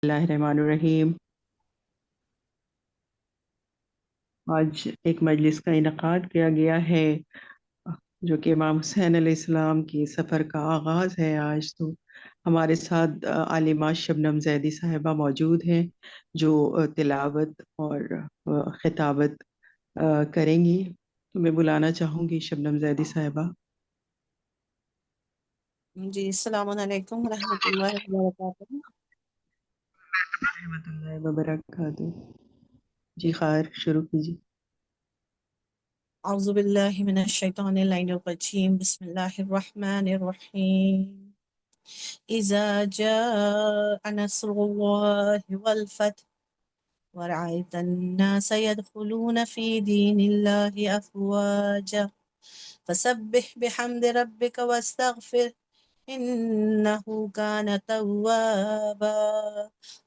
اللہ الرحمن الرحیم۔ آج ایک مجلس کا انعقاد کیا گیا ہے جو کہ امام حسین علیہ السلام کی سفر کا آغاز ہے آج۔ تو ہمارے ساتھ عالمہ شبنم زیدی صاحبہ موجود ہیں جو تلاوت اور خطابت کریں گی۔ تو میں بلانا چاہوں گی شبنم زیدی صاحبہ۔ جی السلام علیکم ورحمۃ اللہ وبرکاتہ۔ رحمۃ اللہ وبرکاتہ۔ جی خیر، شروع کیجیے۔ اعوذ باللہ من الشیطان اللعین الرجیم، بسم اللہ الرحمن الرحیم۔ اذا جاء نصر اللہ والفتح ورأيت الناس يدخلون في دين الله أفواجا فسبح بحمد ربك واستغفر إنه كان توابا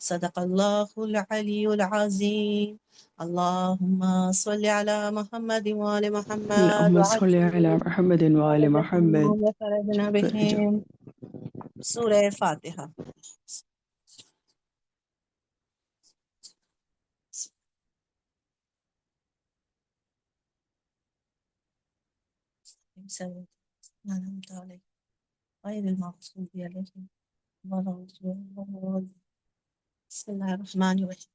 صدق الله العلي العظيم۔ اللهم صل على محمد وآل محمد اللهم صل وعجل علی محمد وآل محمد۔ فرجهم وفرجنا بهم۔ سورہ فاتحہ۔ غير المغضوب عليهم ولا الضالين۔ بسم الله الرحمن الرحيم۔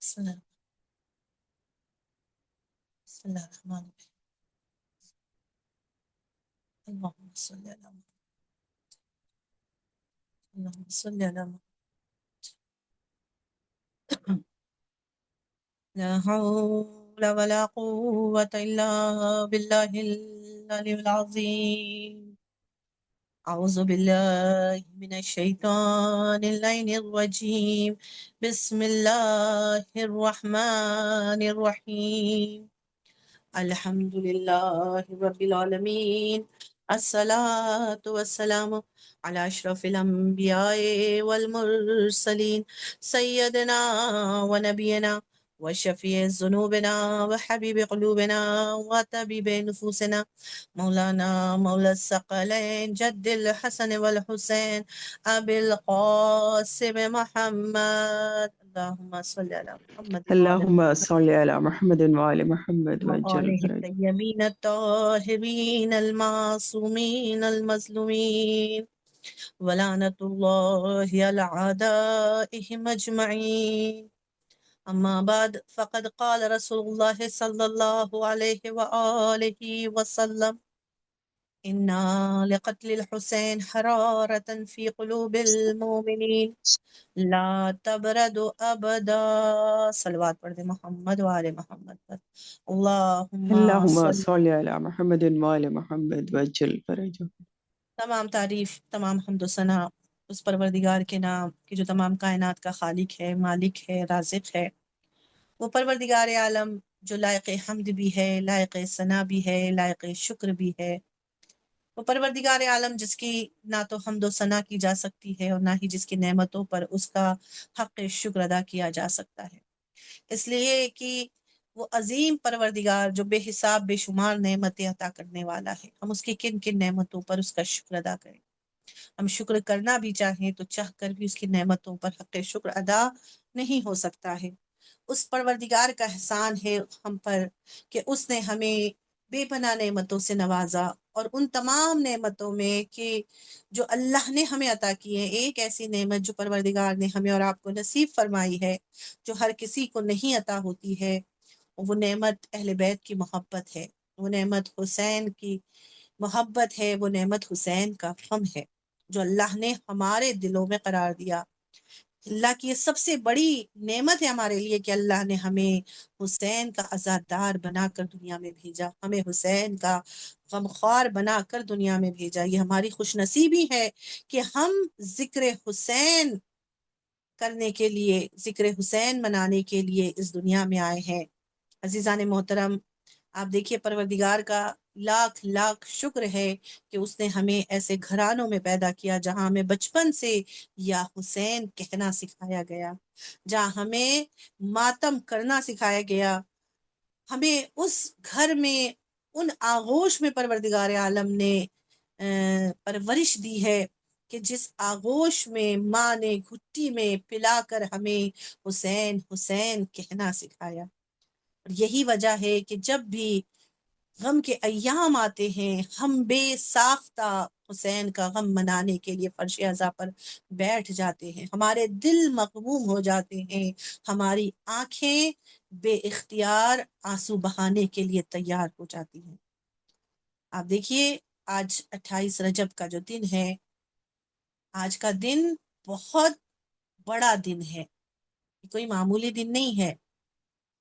بسم الله الرحمن الرحيم۔ اللهم صل على محمد، اللهم صل على محمد۔ لا حول ولا قوة إلا بالله العلي العظيم۔ أعوذ بالله من الشيطان اللعين الرجيم، بسم الله الرحمن الرحيم۔ الحمد لله رب العالمين، الصلاة والسلام على أشرف الأنبياء والمرسلين، سيدنا ونبينا وشفيع ذنوبنا وحبيب قلوبنا وطبيب نفوسنا مولا الثقلين جد الحسن والحسين أبي القاسم محمد۔ اللهم صل على محمد وعلى اللهم صل علی محمد وآل محمد وعجل وآله فرج۔ الطيبين الطاهرين المعصومين المظلومين، ولعنة الله على أعدائهم أجمعين۔ أما بعد، فقد قال رسول الله صلى الله عليه وآله وسلم: إن لقتل الحسين حرارة في قلوب المؤمنين لا تبرد ابدا۔ صلوات پڑھ دیں محمد وآل محمد پر۔ اللہم اللهم صل۔ صل علی محمد وآل محمد وعجل فرج۔ تمام تعریف، تمام حمد و ثنا اس پروردگار کے نام کہ جو تمام کائنات کا خالق ہے، مالک ہے، رازق ہے۔ وہ پروردگار عالم جو لائق حمد بھی ہے، لائق ثنا بھی ہے، لائق شکر بھی ہے۔ وہ پروردگار عالم جس کی نہ تو حمد و ثنا کی جا سکتی ہے اور نہ ہی جس کی نعمتوں پر اس کا حق شکر ادا کیا جا سکتا ہے، اس لیے کہ وہ عظیم پروردگار جو بے حساب بے شمار نعمتیں عطا کرنے والا ہے، ہم اس کی کن کن نعمتوں پر اس کا شکر ادا کریں۔ ہم شکر کرنا بھی چاہیں تو چاہ کر بھی اس کی نعمتوں پر حق شکر ادا نہیں ہو سکتا ہے۔ اس پروردگار کا احسان ہے ہم پر کہ اس نے ہمیں بے پناہ نعمتوں سے نوازا، اور ان تمام نعمتوں میں کہ جو اللہ نے ہمیں عطا کی ہے، ایک ایسی نعمت جو پروردگار نے ہمیں اور آپ کو نصیب فرمائی ہے، جو ہر کسی کو نہیں عطا ہوتی ہے، وہ نعمت اہل بیت کی محبت ہے، وہ نعمت حسین کی محبت ہے، وہ نعمت حسین کا غم ہے جو اللہ نے ہمارے دلوں میں قرار دیا۔ اللہ کی یہ سب سے بڑی نعمت ہے ہمارے لیے کہ اللہ نے ہمیں حسین کا عزادار بنا کر دنیا میں بھیجا، ہمیں حسین کا غمخوار بنا کر دنیا میں بھیجا۔ یہ ہماری خوش نصیبی ہے کہ ہم ذکر حسین کرنے کے لیے، ذکر حسین منانے کے لیے اس دنیا میں آئے ہیں۔ عزیزان محترم، آپ دیکھیے پروردگار کا لاکھ لاکھ شکر ہے کہ اس نے ہمیں ایسے گھرانوں میں پیدا کیا جہاں ہمیں بچپن سے یا حسین کہنا سکھایا گیا، جہاں ہمیں ماتم کرنا سکھایا گیا۔ ہمیں اس گھر میں، ان آغوش میں پروردگار عالم نے پرورش دی ہے کہ جس آغوش میں ماں نے گھٹی میں پلا کر ہمیں حسین حسین کہنا سکھایا. اور یہی وجہ ہے کہ جب بھی غم کے ایام آتے ہیں ہم بے ساختہ حسین کا غم منانے کے لیے فرش عزا پر بیٹھ جاتے ہیں. ہمارے دل مغموم ہو جاتے ہیں، ہماری آنکھیں بے اختیار آنسو بہانے کے لیے تیار ہو جاتی ہیں. آپ دیکھیے آج 28 رجب کا جو دن ہے، آج کا دن بہت بڑا دن ہے، کوئی معمولی دن نہیں ہے.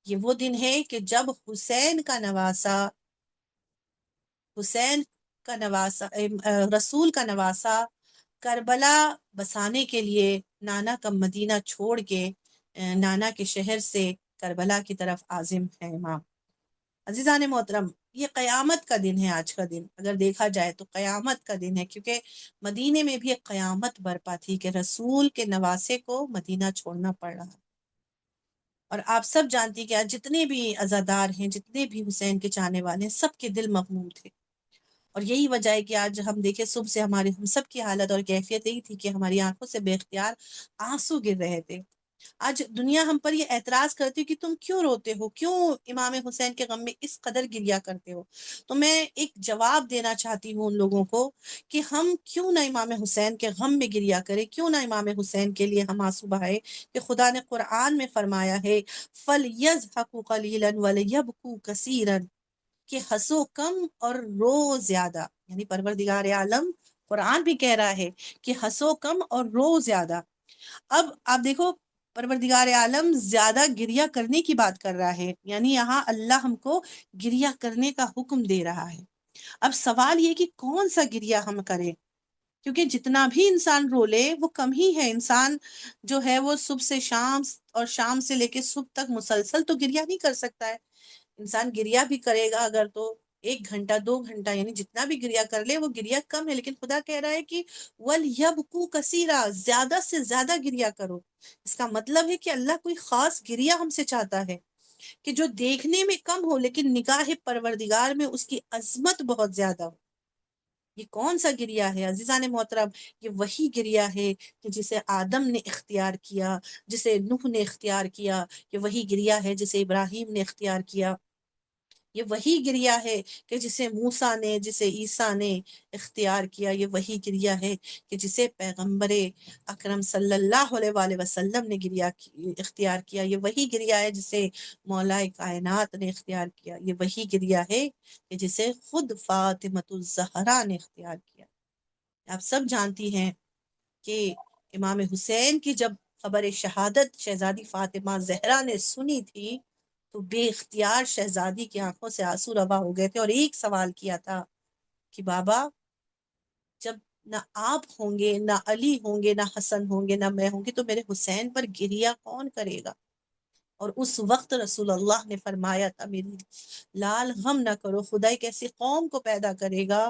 یہ وہ دن ہے کہ جب حسین کا نواسا رسول کا نواسا کربلا بسانے کے لیے نانا کا مدینہ چھوڑ کے نانا کے شہر سے کربلا کی طرف عازم ہے امام. عزیزان محترم، یہ قیامت کا دن ہے. آج کا دن اگر دیکھا جائے تو قیامت کا دن ہے، کیونکہ مدینے میں بھی ایک قیامت برپا تھی کہ رسول کے نواسے کو مدینہ چھوڑنا پڑ رہا. اور آپ سب جانتی کہ آج جتنے بھی عزادار ہیں، جتنے بھی حسین کے چاہنے والے ہیں، سب کے دل مغموم تھے. اور یہی وجہ ہے کہ آج ہم دیکھیں صبح سے ہم سب کی حالت اور کیفیت یہی تھی کہ ہماری آنکھوں سے بے اختیار آنسو گر رہے تھے. آج دنیا ہم پر یہ اعتراض کرتی کہ تم کیوں روتے ہو، کیوں امام حسین کے غم میں اس قدر گریا کرتے ہو. تو میں ایک جواب دینا چاہتی ہوں ان لوگوں کو کہ ہم کیوں نہ امام حسین کے غم میں گریا کریں، کیوں نہ امام حسین کے لیے ہم آنسو بہائے. کہ خدا نے قرآن میں فرمایا ہے فَلْيَضْحَكُوا قَلِيلًا وَلْيَبْكُوا كَثِيرًا، کہ ہنسو کم اور رو زیادہ. یعنی پروردگار عالم قرآن بھی کہہ رہا ہے کہ ہنسو کم اور رو زیادہ. اب آپ دیکھو پروردگار عالم زیادہ گریا کرنے کی بات کر رہا ہے، یعنی یہاں اللہ ہم کو گریا کرنے کا حکم دے رہا ہے. اب سوال یہ کہ کون سا گریا ہم کریں، کیونکہ جتنا بھی انسان رو لے وہ کم ہی ہے. انسان جو ہے وہ صبح سے شام اور شام سے لے کے صبح تک مسلسل تو گریا نہیں کر سکتا ہے. انسان گریا بھی کرے گا اگر تو 1 گھنٹہ 2 گھنٹہ، یعنی جتنا بھی گریا کر لے وہ گریا کم ہے. لیکن خدا کہہ رہا ہے کہ وَلْيَبْكُوا كَثِيرًا، زیادہ سے زیادہ گریا کرو. اس کا مطلب ہے کہ اللہ کوئی خاص گریا ہم سے چاہتا ہے کہ جو دیکھنے میں کم ہو لیکن نگاہ پروردگار میں اس کی عظمت بہت زیادہ ہو. یہ کون سا گریا ہے عزیزان محترم؟ یہ وہی گریا ہے کہ جسے آدم نے اختیار کیا، جسے نوح نے اختیار کیا. یہ وہی گریا ہے جسے ابراہیم نے اختیار کیا. یہ وہی گریا ہے کہ جسے موسیٰ نے، جسے عیسیٰ نے اختیار کیا. یہ وہی گریا ہے کہ جسے پیغمبر اکرم صلی اللہ علیہ وآلہ وسلم نے گریا اختیار کیا. یہ وہی گریا ہے جسے مولا کائنات نے اختیار کیا. یہ وہی گریا ہے کہ جسے خود فاطمۃ الزہرا نے اختیار کیا. آپ سب جانتی ہیں کہ امام حسین کی جب خبر شہادت شہزادی فاطمہ زہرا نے سنی تھی تو بے اختیار شہزادی کی آنکھوں سے آنسو روا ہو گئے تھے، اور ایک سوال کیا تھا کہ بابا جب نہ آپ ہوں گے، نہ علی ہوں گے، نہ حسن ہوں گے، نہ میں ہوں گی، تو میرے حسین پر گریا کون کرے گا؟ اور اس وقت رسول اللہ نے فرمایا تھا میری لال غم نہ کرو، خدا ایک ایسی قوم کو پیدا کرے گا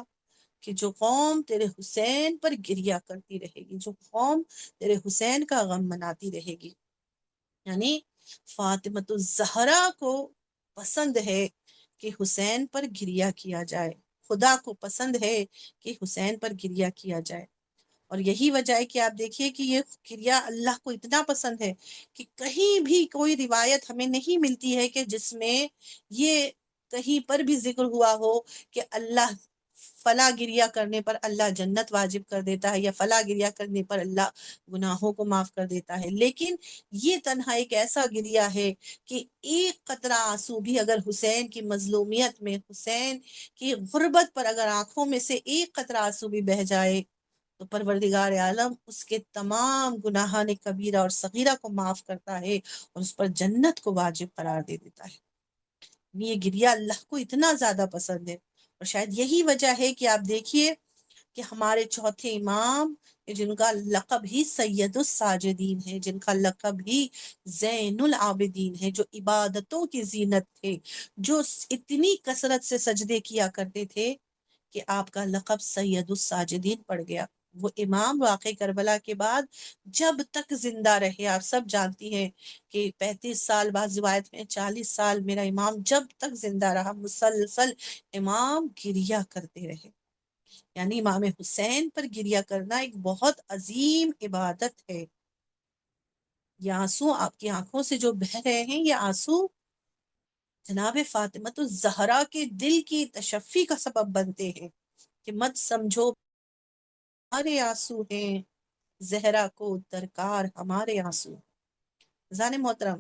کہ جو قوم تیرے حسین پر گریا کرتی رہے گی، جو قوم تیرے حسین کا غم مناتی رہے گی. یعنی فاطمۃ الزہرا کو پسند ہے کہ حسین پر گریا کیا جائے، خدا کو پسند ہے کہ حسین پر گریا کیا جائے. اور یہی وجہ ہے کہ آپ دیکھیے کہ یہ گریا اللہ کو اتنا پسند ہے کہ کہیں بھی کوئی روایت ہمیں نہیں ملتی ہے کہ جس میں یہ کہیں پر بھی ذکر ہوا ہو کہ اللہ فلاں گریا کرنے پر اللہ جنت واجب کر دیتا ہے یا فلاں گریا کرنے پر اللہ گناہوں کو معاف کر دیتا ہے. لیکن یہ تنہا ایک ایسا گریا ہے کہ ایک قطرہ آنسو بھی اگر حسین کی مظلومیت میں، حسین کی غربت پر اگر آنکھوں میں سے ایک قطرہ آنسو بھی بہہ جائے تو پروردگار عالم اس کے تمام گناہان کبیرہ اور صغیرہ کو معاف کرتا ہے اور اس پر جنت کو واجب قرار دے دیتا ہے. یہ گریا اللہ کو اتنا زیادہ پسند ہے. اور شاید یہی وجہ ہے کہ آپ دیکھیے کہ ہمارے چوتھے امام جن کا لقب ہی سید الساجدین ہے، جن کا لقب ہی زین العابدین ہے، جو عبادتوں کی زینت تھے، جو اتنی کثرت سے سجدے کیا کرتے تھے کہ آپ کا لقب سید الساجدین پڑ گیا. وہ امام واقع کربلا کے بعد جب تک زندہ رہے، آپ سب جانتی ہیں کہ 35 سال، بعض روایت میں 40 سال میرا امام جب تک زندہ رہا مسلسل امام گریا کرتے رہے. یعنی امام حسین پر گریہ کرنا ایک بہت عظیم عبادت ہے. یہ آنسو آپ کی آنکھوں سے جو بہ رہے ہیں، یہ آنسو جناب فاطمہ الزہرا کے دل کی تشفی کا سبب بنتے ہیں کہ مت سمجھو ہمارے آنسو ہیں، زہرا کو درکار ہمارے آنسو. زان محترم،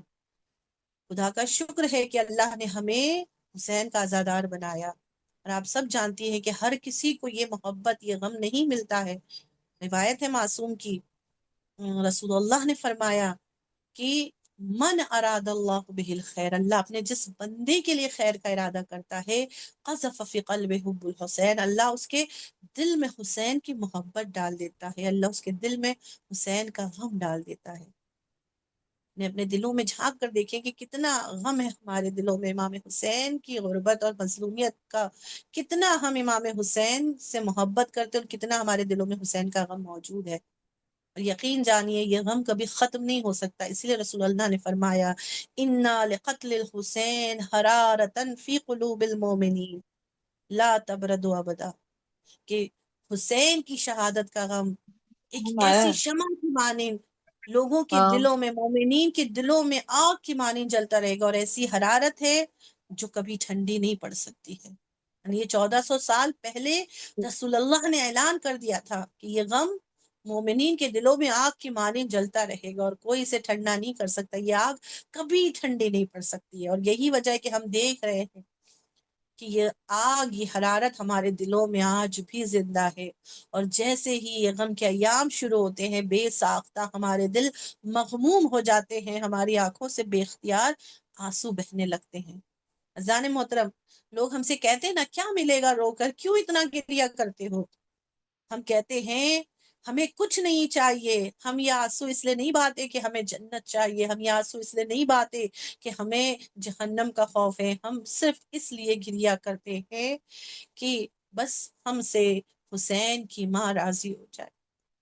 خدا کا شکر ہے کہ اللہ نے ہمیں حسین کا عزادار بنایا، اور آپ سب جانتی ہیں کہ ہر کسی کو یہ محبت، یہ غم نہیں ملتا ہے. روایت ہے معصوم کی، رسول اللہ نے فرمایا کہ من اراد اللہ بہ الخیر، اللہ اپنے جس بندے کے لیے خیر کا ارادہ کرتا ہے، قذف فی قلبہ حب الحسین، اللہ اس کے دل میں حسین کی محبت ڈال دیتا ہے، اللہ اس کے دل میں حسین کا غم ڈال دیتا ہے. اپنے دلوں میں جھانک کر دیکھیں کہ کتنا غم ہے ہمارے دلوں میں امام حسین کی غربت اور مظلومیت کا، کتنا ہم امام حسین سے محبت کرتے اور کتنا ہمارے دلوں میں حسین کا غم موجود ہے. اور یقین جانیے یہ غم کبھی ختم نہیں ہو سکتا. اسی لیے رسول اللہ نے فرمایا انا لقتل الحسین حرارتا فی قلوب المؤمنین لا تبرد ابدا، کہ حسین کی شہادت کا غم ایک ایسی شمع کی مانند لوگوں کے ہاں دلوں میں، مومنین کے دلوں میں آگ کی مانند جلتا رہے گا، اور ایسی حرارت ہے جو کبھی ٹھنڈی نہیں پڑ سکتی ہے. یعنی یہ 1400 سال پہلے رسول اللہ نے اعلان کر دیا تھا کہ یہ غم مومنین کے دلوں میں آگ کی مانند جلتا رہے گا اور کوئی اسے ٹھنڈا نہیں کر سکتا، یہ آگ کبھی ٹھنڈی نہیں پڑ سکتی ہے. اور یہی وجہ ہے کہ ہم دیکھ رہے ہیں کہ یہ آگ، یہ حرارت ہمارے دلوں میں آج بھی زندہ ہے. اور جیسے ہی یہ غم کے ایام شروع ہوتے ہیں، بے ساختہ ہمارے دل مغموم ہو جاتے ہیں، ہماری آنکھوں سے بے اختیار آنسو بہنے لگتے ہیں. اذان محترم، لوگ ہم سے کہتے ہیں نا کیا ملے گا رو کر، کیوں اتنا گریہ کرتے ہو؟ ہم کہتے ہیں ہمیں کچھ نہیں چاہیے، ہم یہ آنسو اس لیے نہیں بہاتے کہ ہمیں جنت چاہیے، ہم یہ آنسو اس لیے نہیں بہاتے کہ ہمیں جہنم کا خوف ہے، ہم صرف اس لیے گریہ کرتے ہیں کہ بس ہم سے حسین کی ماں راضی ہو جائے،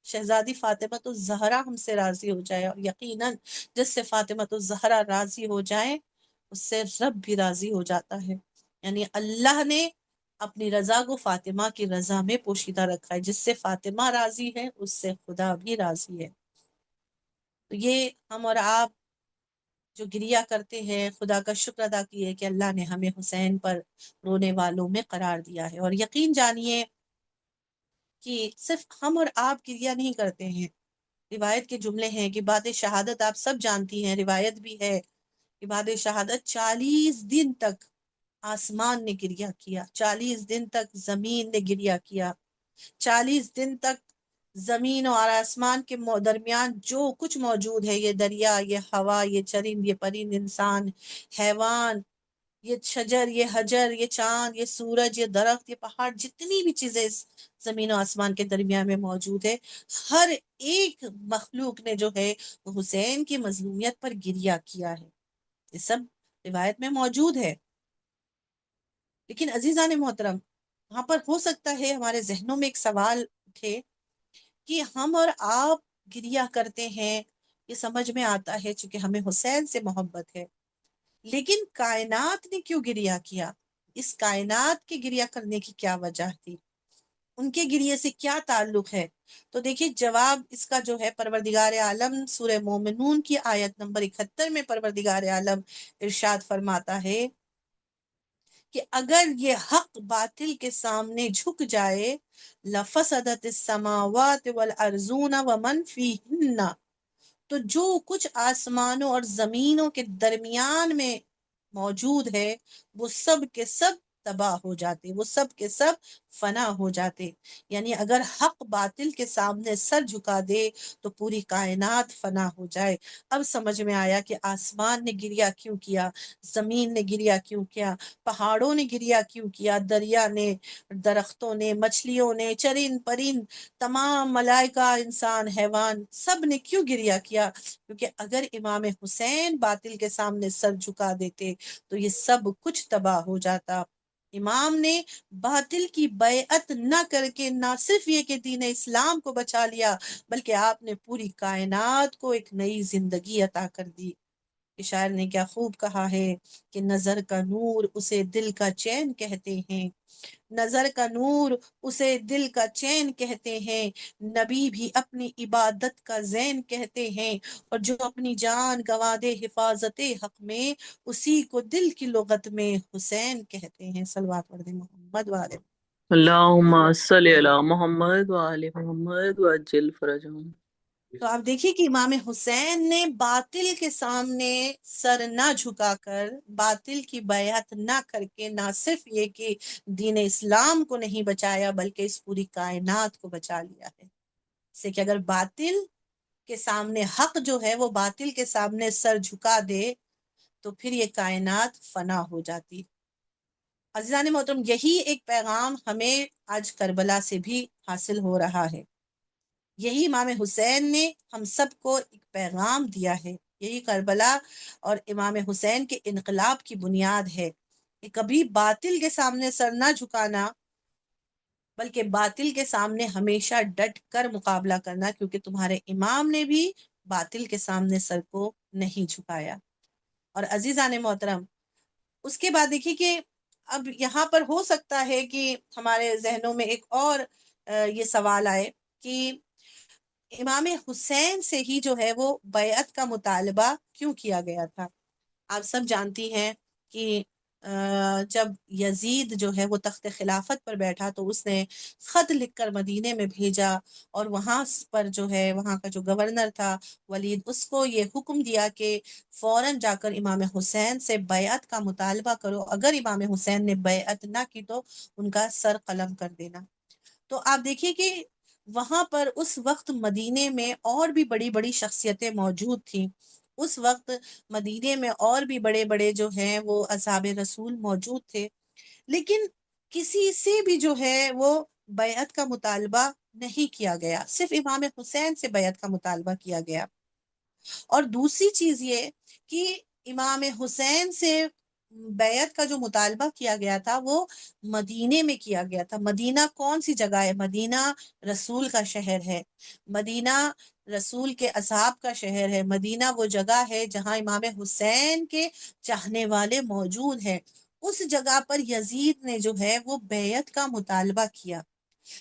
شہزادی فاطمہ الزہرا ہم سے راضی ہو جائے. اور یقیناً جس سے فاطمہ الزہرا راضی ہو جائے اس سے رب بھی راضی ہو جاتا ہے. یعنی اللہ نے اپنی رضا کو فاطمہ کی رضا میں پوشیدہ رکھا ہے، جس سے فاطمہ راضی ہے اس سے خدا بھی راضی ہے. تو یہ ہم اور آپ جو گریہ کرتے ہیں، خدا کا شکر ادا کیے کہ اللہ نے ہمیں حسین پر رونے والوں میں قرار دیا ہے. اور یقین جانیے کہ صرف ہم اور آپ گریہ نہیں کرتے ہیں. روایت کے جملے ہیں کہ بعد شہادت آپ سب جانتی ہیں، روایت بھی ہے کہ بعد شہادت 40 دن تک آسمان نے گریہ کیا، 40 دن تک زمین نے گریہ کیا، 40 دن تک زمین اور آسمان کے درمیان جو کچھ موجود ہے، یہ دریا، یہ ہوا، یہ چرند، یہ پرند، انسان، حیوان، یہ شجر، یہ حجر، یہ چاند، یہ سورج، یہ درخت، یہ پہاڑ، جتنی بھی چیزیں اس زمین و آسمان کے درمیان میں موجود ہے، ہر ایک مخلوق نے جو ہے وہ حسین کی مظلومیت پر گریہ کیا ہے. یہ سب روایت میں موجود ہے. لیکن عزیزان محترم، وہاں پر ہو سکتا ہے ہمارے ذہنوں میں ایک سوال اٹھے کہ ہم اور آپ گریہ کرتے ہیں، یہ سمجھ میں آتا ہے چونکہ ہمیں حسین سے محبت ہے، لیکن کائنات نے کیوں گریہ کیا؟ اس کائنات کے گریہ کرنے کی کیا وجہ تھی؟ ان کے گریہ سے کیا تعلق ہے؟ تو دیکھیے جواب اس کا جو ہے پروردگار عالم سورہ مومنون کی آیت نمبر 71 میں پروردگار عالم ارشاد فرماتا ہے کہ اگر یہ حق باطل کے سامنے جھک جائے لفسدت السماوات والارضون ومن فیہن، تو جو کچھ آسمانوں اور زمینوں کے درمیان میں موجود ہے وہ سب کے سب تباہ ہو جاتے، وہ سب کے سب فنا ہو جاتے. یعنی اگر حق باطل کے سامنے سر جھکا دے تو پوری کائنات فنا ہو جائے. اب سمجھ میں آیا کہ آسمان نے گریہ کیوں کیا، زمین نے گریہ کیوں کیا، پہاڑوں نے گریہ کیوں کیا، دریا نے، درختوں نے، مچھلیوں نے، چرند پرند، تمام ملائکہ، انسان، حیوان، سب نے کیوں گریہ کیا؟ کیونکہ اگر امام حسین باطل کے سامنے سر جھکا دیتے تو یہ سب کچھ تباہ ہو جاتا. امام نے باطل کی بیعت نہ کر کے نہ صرف یہ کہ دین اسلام کو بچا لیا، بلکہ آپ نے پوری کائنات کو ایک نئی زندگی عطا کر دی. کہ شاعر نے کیا خوب کہا ہے کہ نظر کا نور اسے دل کا چین کہتے ہیں، نظر کا نور اسے دل کا چین کہتے ہیں، نبی بھی اپنی عبادت کا زین کہتے ہیں، اور جو اپنی جان گنوا دے حفاظت حق میں اسی کو دل کی لغت میں حسین کہتے ہیں۔ صلوات پڑھ دیں محمد والے۔ اللہم صلی علی محمد وآل محمد وعجل فرجہم۔ تو آپ دیکھیے کہ امام حسین نے باطل کے سامنے سر نہ جھکا کر، باطل کی بیعت نہ کر کے، نہ صرف یہ کہ دین اسلام کو نہیں بچایا بلکہ اس پوری کائنات کو بچا لیا ہے، سے کہ اگر باطل کے سامنے حق جو ہے وہ باطل کے سامنے سر جھکا دے تو پھر یہ کائنات فنا ہو جاتی۔ عزیزان محترم، یہی ایک پیغام ہمیں آج کربلا سے بھی حاصل ہو رہا ہے۔ یہی امام حسین نے ہم سب کو ایک پیغام دیا ہے، یہی کربلا اور امام حسین کے انقلاب کی بنیاد ہے کہ کبھی باطل کے سامنے سر نہ جھکانا بلکہ باطل کے سامنے ہمیشہ ڈٹ کر مقابلہ کرنا، کیونکہ تمہارے امام نے بھی باطل کے سامنے سر کو نہیں جھکایا۔ اور عزیزان محترم، اس کے بعد دیکھیے کہ اب یہاں پر ہو سکتا ہے کہ ہمارے ذہنوں میں ایک اور یہ سوال آئے کہ امام حسین سے ہی جو ہے وہ بیعت کا مطالبہ کیوں کیا گیا تھا؟ آپ سب جانتی ہیں کہ جب یزید جو ہے وہ تخت خلافت پر بیٹھا تو اس نے خط لکھ کر مدینے میں بھیجا، اور وہاں پر جو ہے وہاں کا جو گورنر تھا ولید، اس کو یہ حکم دیا کہ فوراً جا کر امام حسین سے بیعت کا مطالبہ کرو، اگر امام حسین نے بیعت نہ کی تو ان کا سر قلم کر دینا۔ تو آپ دیکھیے کہ وہاں پر اس وقت مدینے میں اور بھی بڑی بڑی شخصیتیں موجود تھیں، اس وقت مدینے میں اور بھی بڑے بڑے جو ہیں وہ اصحاب رسول موجود تھے، لیکن کسی سے بھی جو ہے وہ بیعت کا مطالبہ نہیں کیا گیا، صرف امام حسین سے بیعت کا مطالبہ کیا گیا۔ اور دوسری چیز یہ کہ امام حسین سے بیعت کا جو مطالبہ کیا گیا تھا وہ مدینے میں کیا گیا تھا۔ مدینہ کون سی جگہ ہے؟ مدینہ رسول کا شہر ہے، مدینہ رسول کے اصحاب کا شہر ہے، مدینہ وہ جگہ ہے جہاں امام حسین کے چاہنے والے موجود ہیں۔ اس جگہ پر یزید نے جو ہے وہ بیعت کا مطالبہ کیا،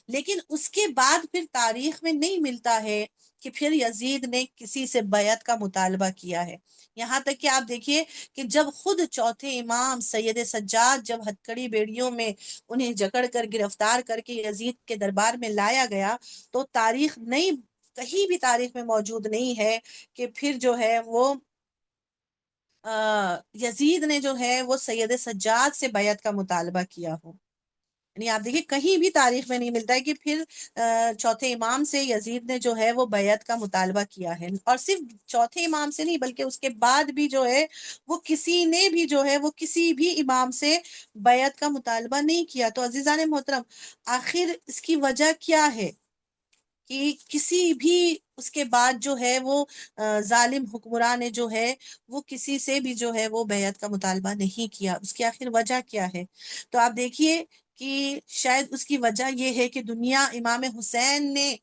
لیکن اس کے بعد پھر تاریخ میں نہیں ملتا ہے کہ پھر یزید نے کسی سے بیعت کا مطالبہ کیا ہے۔ یہاں تک کہ آپ دیکھیے کہ جب خود چوتھے امام سید سجاد جب ہتکڑی بیڑیوں میں انہیں جکڑ کر گرفتار کر کے یزید کے دربار میں لایا گیا تو تاریخ نہیں، کہیں بھی تاریخ میں موجود نہیں ہے کہ پھر جو ہے وہ یزید نے جو ہے وہ سید سجاد سے بیعت کا مطالبہ کیا ہو۔ یعنی آپ دیکھیں کہیں بھی تاریخ میں نہیں ملتا ہے کہ پھر چوتھے امام سے یزید نے جو ہے وہ بیعت کا مطالبہ کیا ہے، اور صرف چوتھے امام سے نہیں بلکہ اس کے بعد بھی جو ہے وہ کسی نے بھی جو ہے وہ کسی بھی امام سے بیعت کا مطالبہ نہیں کیا۔ تو عزیزان محترم، آخر اس کی وجہ کیا ہے کہ کسی بھی اس کے بعد جو ہے وہ ظالم حکمران نے جو ہے وہ کسی سے بھی جو ہے وہ بیعت کا مطالبہ نہیں کیا؟ اس کی آخر وجہ کیا ہے؟ تو آپ دیکھیے کہ شاید اس کی وجہ یہ ہے کہ دنیا امام حسین نے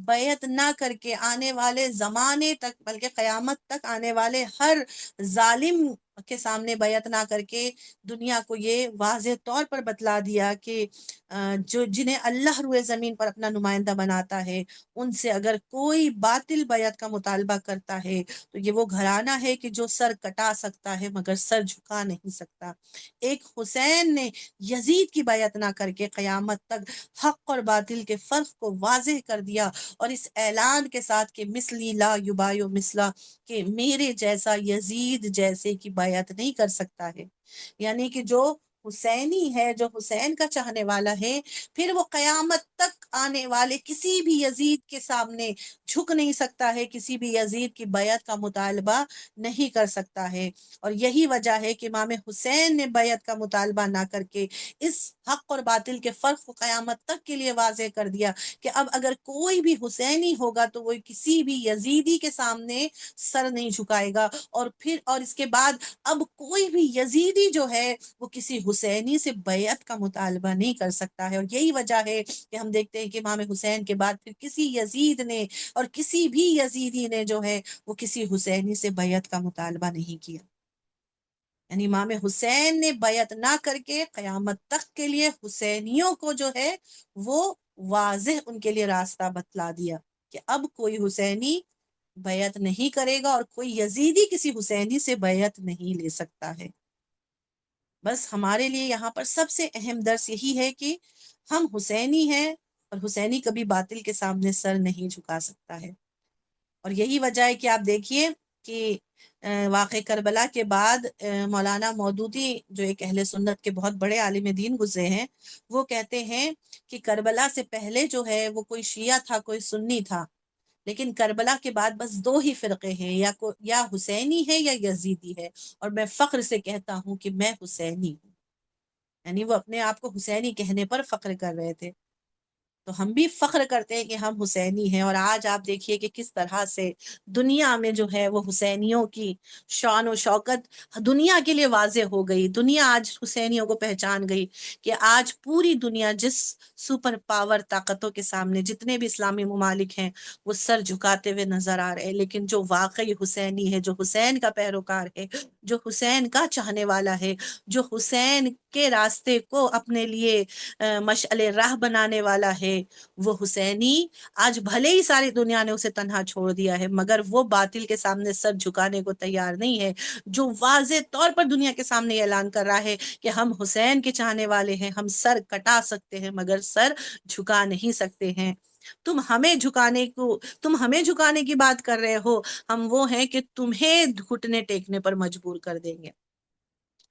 بیعت نہ کر کے آنے والے زمانے تک بلکہ قیامت تک آنے والے ہر ظالم کے سامنے بیعت نہ کر کے دنیا کو یہ واضح طور پر بتلا دیا کہ جنہیں اللہ روئے زمین پر اپنا نمائندہ بناتا ہے ان سے اگر کوئی باطل بیعت کا مطالبہ کرتا ہے تو یہ وہ گھرانہ ہے کہ جو سر کٹا سکتا ہے مگر سر جھکا نہیں سکتا۔ ایک حسین نے یزید کی بیعت نہ کر کے قیامت تک حق اور باطل کے فرق کو واضح کر دیا، اور اس اعلان کے ساتھ کہ مثلی لا یبایع مثلا، کہ میرے جیسا یزید جیسے کی بیعت نہیں کر سکتا ہے۔ یعنی کہ جو حسینی ہے، جو حسین کا چاہنے والا ہے، پھر وہ قیامت تک آنے والے کسی بھی یزید کے سامنے جھک نہیں سکتا ہے، کسی بھی یزید کی بیعت کا مطالبہ نہیں کر سکتا ہے۔ اور یہی وجہ ہے کہ امام حسین نے بیعت کا مطالبہ نہ کر کے اس حق اور باطل کے فرق کو قیامت تک کے لیے واضح کر دیا کہ اب اگر کوئی بھی حسینی ہوگا تو وہ کسی بھی یزیدی کے سامنے سر نہیں جھکائے گا، اور پھر اور اس کے بعد اب کوئی بھی یزیدی جو ہے وہ کسی حسینی سے بیعت کا مطالبہ نہیں کر سکتا ہے. اور یہی وجہ ہے کہ ہم دیکھتے ہیں کہ امام حسین کے بعد پھر کسی یزید نے اور کسی بھی یزیدی نے جو ہے وہ کسی حسینی سے بیعت کا مطالبہ نہیں کیا. یعنی امام حسین نے بیعت نہ کر کے قیامت تک کے لیے حسینیوں کو جو ہے وہ واضح ان کے لیے راستہ بتلا دیا کہ اب کوئی حسینی بیعت نہیں کرے گا اور کوئی یزیدی کسی حسینی سے بیعت نہیں لے سکتا ہے. بس ہمارے لیے یہاں پر سب سے اہم درس یہی ہے کہ ہم حسینی ہیں اور حسینی کبھی باطل کے سامنے سر نہیں جھکا سکتا ہے. اور یہی وجہ ہے کہ آپ دیکھیے کہ واقع کربلا کے بعد مولانا مودودی جو ایک اہل سنت کے بہت بڑے عالم دین گزرے ہیں، وہ کہتے ہیں کہ کربلا سے پہلے جو ہے وہ کوئی شیعہ تھا، کوئی سنی تھا، لیکن کربلا کے بعد بس دو ہی فرقے ہیں، یا حسینی ہے یا یزیدی ہے، اور میں فخر سے کہتا ہوں کہ میں حسینی ہوں. یعنی وہ اپنے آپ کو حسینی کہنے پر فخر کر رہے تھے. تو ہم بھی فخر کرتے ہیں کہ ہم حسینی ہیں. اور آج آپ دیکھیے کہ کس طرح سے دنیا میں جو ہے وہ حسینیوں کی شان و شوکت دنیا کے لیے واضح ہو گئی. دنیا آج حسینیوں کو پہچان گئی کہ آج پوری دنیا جس سپر پاور طاقتوں کے سامنے جتنے بھی اسلامی ممالک ہیں وہ سر جھکاتے ہوئے نظر آ رہے ہیں، لیکن جو واقعی حسینی ہے، جو حسین کا پیروکار ہے، جو حسین کا چاہنے والا ہے، جو حسین کے راستے کو اپنے لیے مشعل راہ بنانے والا ہے، وہ حسینی آج بھلے ہی ساری دنیا نے اسے تنہا چھوڑ دیا ہے مگر وہ باطل کے سامنے سر جھکانے کو تیار نہیں ہے، جو واضح طور پر دنیا کے سامنے اعلان کر رہا ہے کہ ہم حسین کے چاہنے والے ہیں، ہم سر کٹا سکتے ہیں مگر سر جھکا نہیں سکتے ہیں. تم ہمیں جھکانے کی بات کر رہے ہو، ہم وہ ہیں کہ تمہیں گھٹنے ٹیکنے پر مجبور کر دیں گے.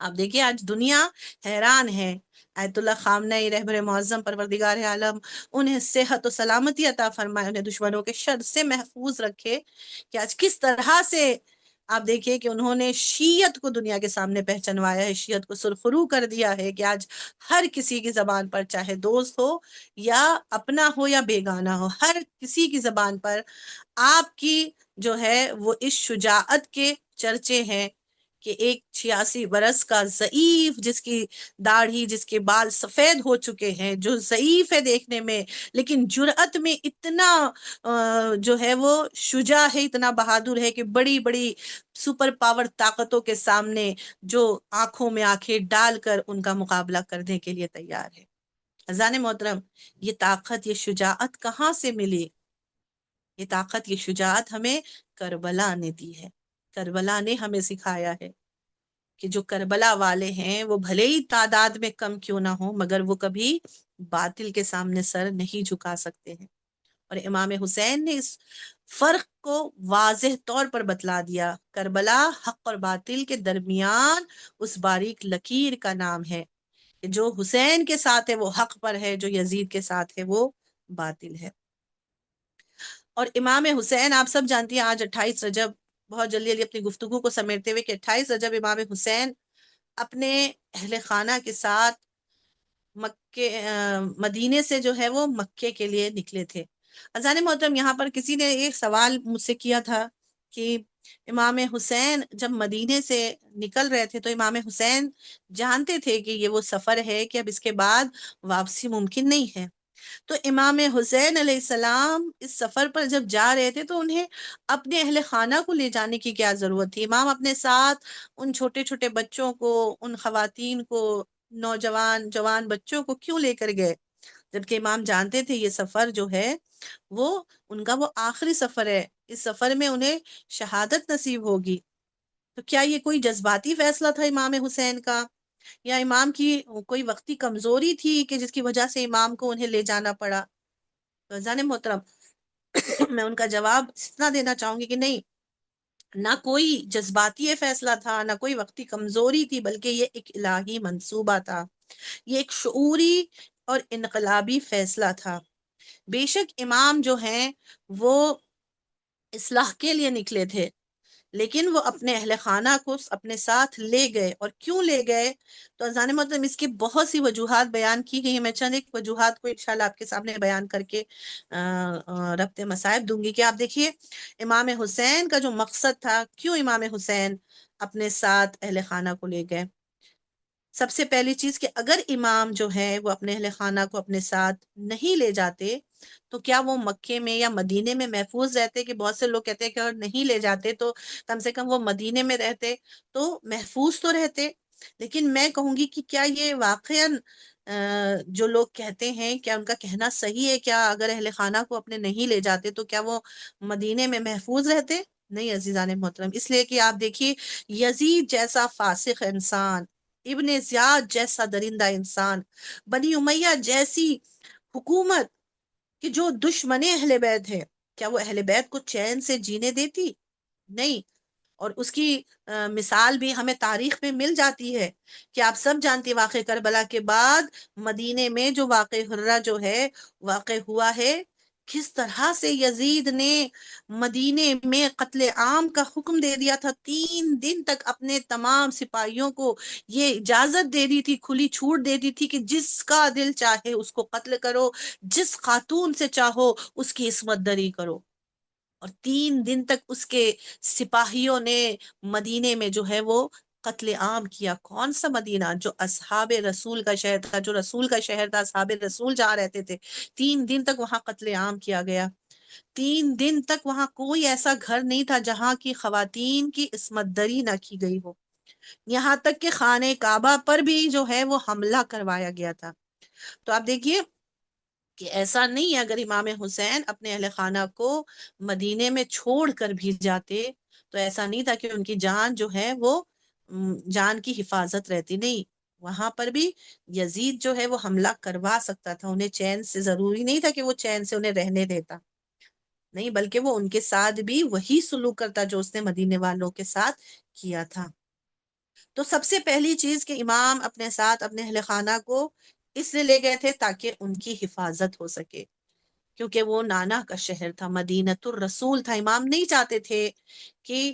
آپ دیکھیے آج دنیا حیران ہے. آیت اللہ خامنئی رہبر معظم پروردگار عالم انہیں صحت و سلامتی عطا فرمائے، انہیں دشمنوں کے شر سے محفوظ رکھے، کہ آج کس طرح سے آپ دیکھیے کہ انہوں نے شیعت کو دنیا کے سامنے پہچنوایا ہے، شیعت کو سرخرو کر دیا ہے، کہ آج ہر کسی کی زبان پر، چاہے دوست ہو یا اپنا ہو یا بیگانہ ہو، ہر کسی کی زبان پر آپ کی جو ہے وہ اس شجاعت کے چرچے ہیں کہ ایک 86 برس کا ضعیف، جس کی داڑھی، جس کے بال سفید ہو چکے ہیں، جو ضعیف ہے دیکھنے میں لیکن جرأت میں اتنا جو ہے وہ شجاع ہے، اتنا بہادر ہے کہ بڑی بڑی سپر پاور طاقتوں کے سامنے جو آنکھوں میں آنکھیں ڈال کر ان کا مقابلہ کرنے کے لیے تیار ہے. عزیزان محترم، یہ طاقت، یہ شجاعت کہاں سے ملی؟ یہ طاقت، یہ شجاعت ہمیں کربلا نے دی ہے. کربلا نے ہمیں سکھایا ہے کہ جو کربلا والے ہیں وہ بھلے ہی تعداد میں کم کیوں نہ ہو مگر وہ کبھی باطل کے سامنے سر نہیں جھکا سکتے ہیں. اور امام حسین نے اس فرق کو واضح طور پر بتلا دیا. کربلا حق اور باطل کے درمیان اس باریک لکیر کا نام ہے کہ جو حسین کے ساتھ ہے وہ حق پر ہے، جو یزید کے ساتھ ہے وہ باطل ہے. اور امام حسین آپ سب جانتی ہیں آج 28 رجب، بہت جلدی جلدی اپنی گفتگو کو سمیٹتے ہوئے، کہ 28 رجب امام حسین اپنے اہل خانہ کے ساتھ مدینے سے جو ہے وہ مکے کے لیے نکلے تھے. اذان محترم، یہاں پر کسی نے ایک سوال مجھ سے کیا تھا کہ امام حسین جب مدینے سے نکل رہے تھے تو امام حسین جانتے تھے کہ یہ وہ سفر ہے کہ اب اس کے بعد واپسی ممکن نہیں ہے. تو امام حسین علیہ السلام اس سفر پر جب جا رہے تھے تو انہیں اپنے اہل خانہ کو لے جانے کی کیا ضرورت تھی؟ امام اپنے ساتھ ان چھوٹے چھوٹے بچوں کو، ان خواتین کو، نوجوان جوان بچوں کو کیوں لے کر گئے؟ جبکہ امام جانتے تھے یہ سفر جو ہے وہ ان کا وہ آخری سفر ہے، اس سفر میں انہیں شہادت نصیب ہوگی. تو کیا یہ کوئی جذباتی فیصلہ تھا امام حسین کا، یا امام کی کوئی وقتی کمزوری تھی کہ جس کی وجہ سے امام کو انہیں لے جانا پڑا؟ تو عزیزان محترم، میں ان کا جواب اتنا دینا چاہوں گی کہ نہیں، نہ کوئی جذباتی فیصلہ تھا، نہ کوئی وقتی کمزوری تھی، بلکہ یہ ایک الہی منصوبہ تھا، یہ ایک شعوری اور انقلابی فیصلہ تھا. بے شک امام جو ہیں وہ اصلاح کے لیے نکلے تھے، لیکن وہ اپنے اہل خانہ کو اپنے ساتھ لے گئے. اور کیوں لے گئے؟ تو اذان مطلب اس کی بہت سی وجوہات بیان کی گئی ہیں. میں چند ایک وجوہات کو انشاءاللہ آپ کے سامنے بیان کر کے ربط مصائب دوں گی. کہ آپ دیکھیے امام حسین کا جو مقصد تھا، کیوں امام حسین اپنے ساتھ اہل خانہ کو لے گئے؟ سب سے پہلی چیز کہ اگر امام جو ہے وہ اپنے اہل خانہ کو اپنے ساتھ نہیں لے جاتے تو کیا وہ مکے میں یا مدینے میں محفوظ رہتے؟ کہ بہت سے لوگ کہتے ہیں کہ اگر نہیں لے جاتے تو کم سے کم وہ مدینے میں رہتے تو محفوظ تو رہتے. لیکن میں کہوں گی کہ کیا یہ واقعاً جو لوگ کہتے ہیں کیا ان کا کہنا صحیح ہے؟ کیا اگر اہل خانہ کو اپنے نہیں لے جاتے تو کیا وہ مدینے میں محفوظ رہتے؟ نہیں عزیزان محترم. اس لیے کہ آپ دیکھیے یزید جیسا فاسق انسان، ابن زیاد جیسا درندہ انسان، بنی امیہ جیسی حکومت کہ جو دشمن اہل بیت ہے، کیا وہ اہل بیت کو چین سے جینے دیتی؟ نہیں. اور اس کی مثال بھی ہمیں تاریخ میں مل جاتی ہے کہ آپ سب جانتے ہیں واقع کربلا کے بعد مدینے میں جو واقع حرہ جو ہے واقع ہوا ہے، کس طرح سے یزید نے مدینے میں قتل عام کا حکم دے دیا تھا. 3 دن تک اپنے تمام سپاہیوں کو یہ اجازت دے دی تھی، کھلی چھوٹ دے دی تھی کہ جس کا دل چاہے اس کو قتل کرو، جس خاتون سے چاہو اس کی عصمت دری کرو. اور 3 دن تک اس کے سپاہیوں نے مدینے میں جو ہے وہ قتل عام کیا. کون سا مدینہ؟ جو اصحاب رسول کا شہر تھا، جو رسول کا شہر تھا، اصحاب رسول جہاں رہتے تھے. 3 دن تک وہاں قتل عام کیا گیا. 3 دن تک وہاں کوئی ایسا گھر نہیں تھا جہاں کی خواتین کی عصمت دری نہ کی گئی ہو. یہاں تک کہ خانہ کعبہ پر بھی جو ہے وہ حملہ کروایا گیا تھا. تو آپ دیکھیے کہ ایسا نہیں ہے اگر امام حسین اپنے اہل خانہ کو مدینے میں چھوڑ کر بھی جاتے تو ایسا نہیں تھا کہ ان کی جان جو ہے وہ جان کی حفاظت رہتی. نہیں، وہاں پر بھی یزید جو ہے وہ حملہ کروا سکتا تھا. انہیں چین سے ضروری نہیں تھا کہ وہ چین سے انہیں رہنے دیتا، نہیں، بلکہ وہ ان کے ساتھ بھی وہی سلوک کرتا جو اس نے مدینے والوں کے ساتھ کیا تھا. تو سب سے پہلی چیز کہ امام اپنے ساتھ اپنے اہل خانہ کو اس لیے لے گئے تھے تاکہ ان کی حفاظت ہو سکے، کیونکہ وہ نانا کا شہر تھا، مدینۃ الرسول تھا. امام نہیں چاہتے تھے کہ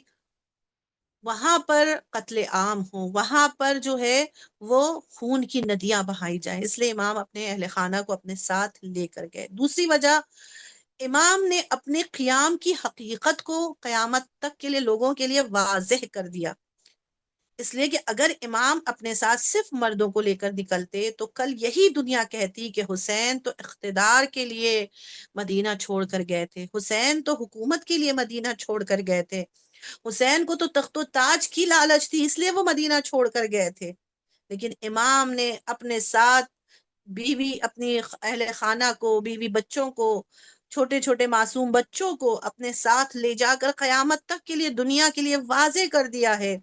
وہاں پر قتل عام ہو، وہاں پر جو ہے وہ خون کی ندیاں بہائی جائیں. اس لیے امام اپنے اہل خانہ کو اپنے ساتھ لے کر گئے. دوسری وجہ، امام نے اپنے قیام کی حقیقت کو قیامت تک کے لیے لوگوں کے لیے واضح کر دیا. اس لیے کہ اگر امام اپنے ساتھ صرف مردوں کو لے کر نکلتے تو کل یہی دنیا کہتی کہ حسین تو اقتدار کے لیے مدینہ چھوڑ کر گئے تھے، حسین تو حکومت کے لیے مدینہ چھوڑ کر گئے تھے، حسین کو تو تخت و تاج کی لالچ تھی اس لیے وہ مدینہ چھوڑ کر گئے تھے. لیکن امام نے اپنے ساتھ بیوی، اپنی اہل خانہ کو، بیوی بچوں کو، چھوٹے چھوٹے معصوم بچوں کو اپنے ساتھ لے جا کر قیامت تک کے لیے دنیا کے لیے واضح کر دیا ہے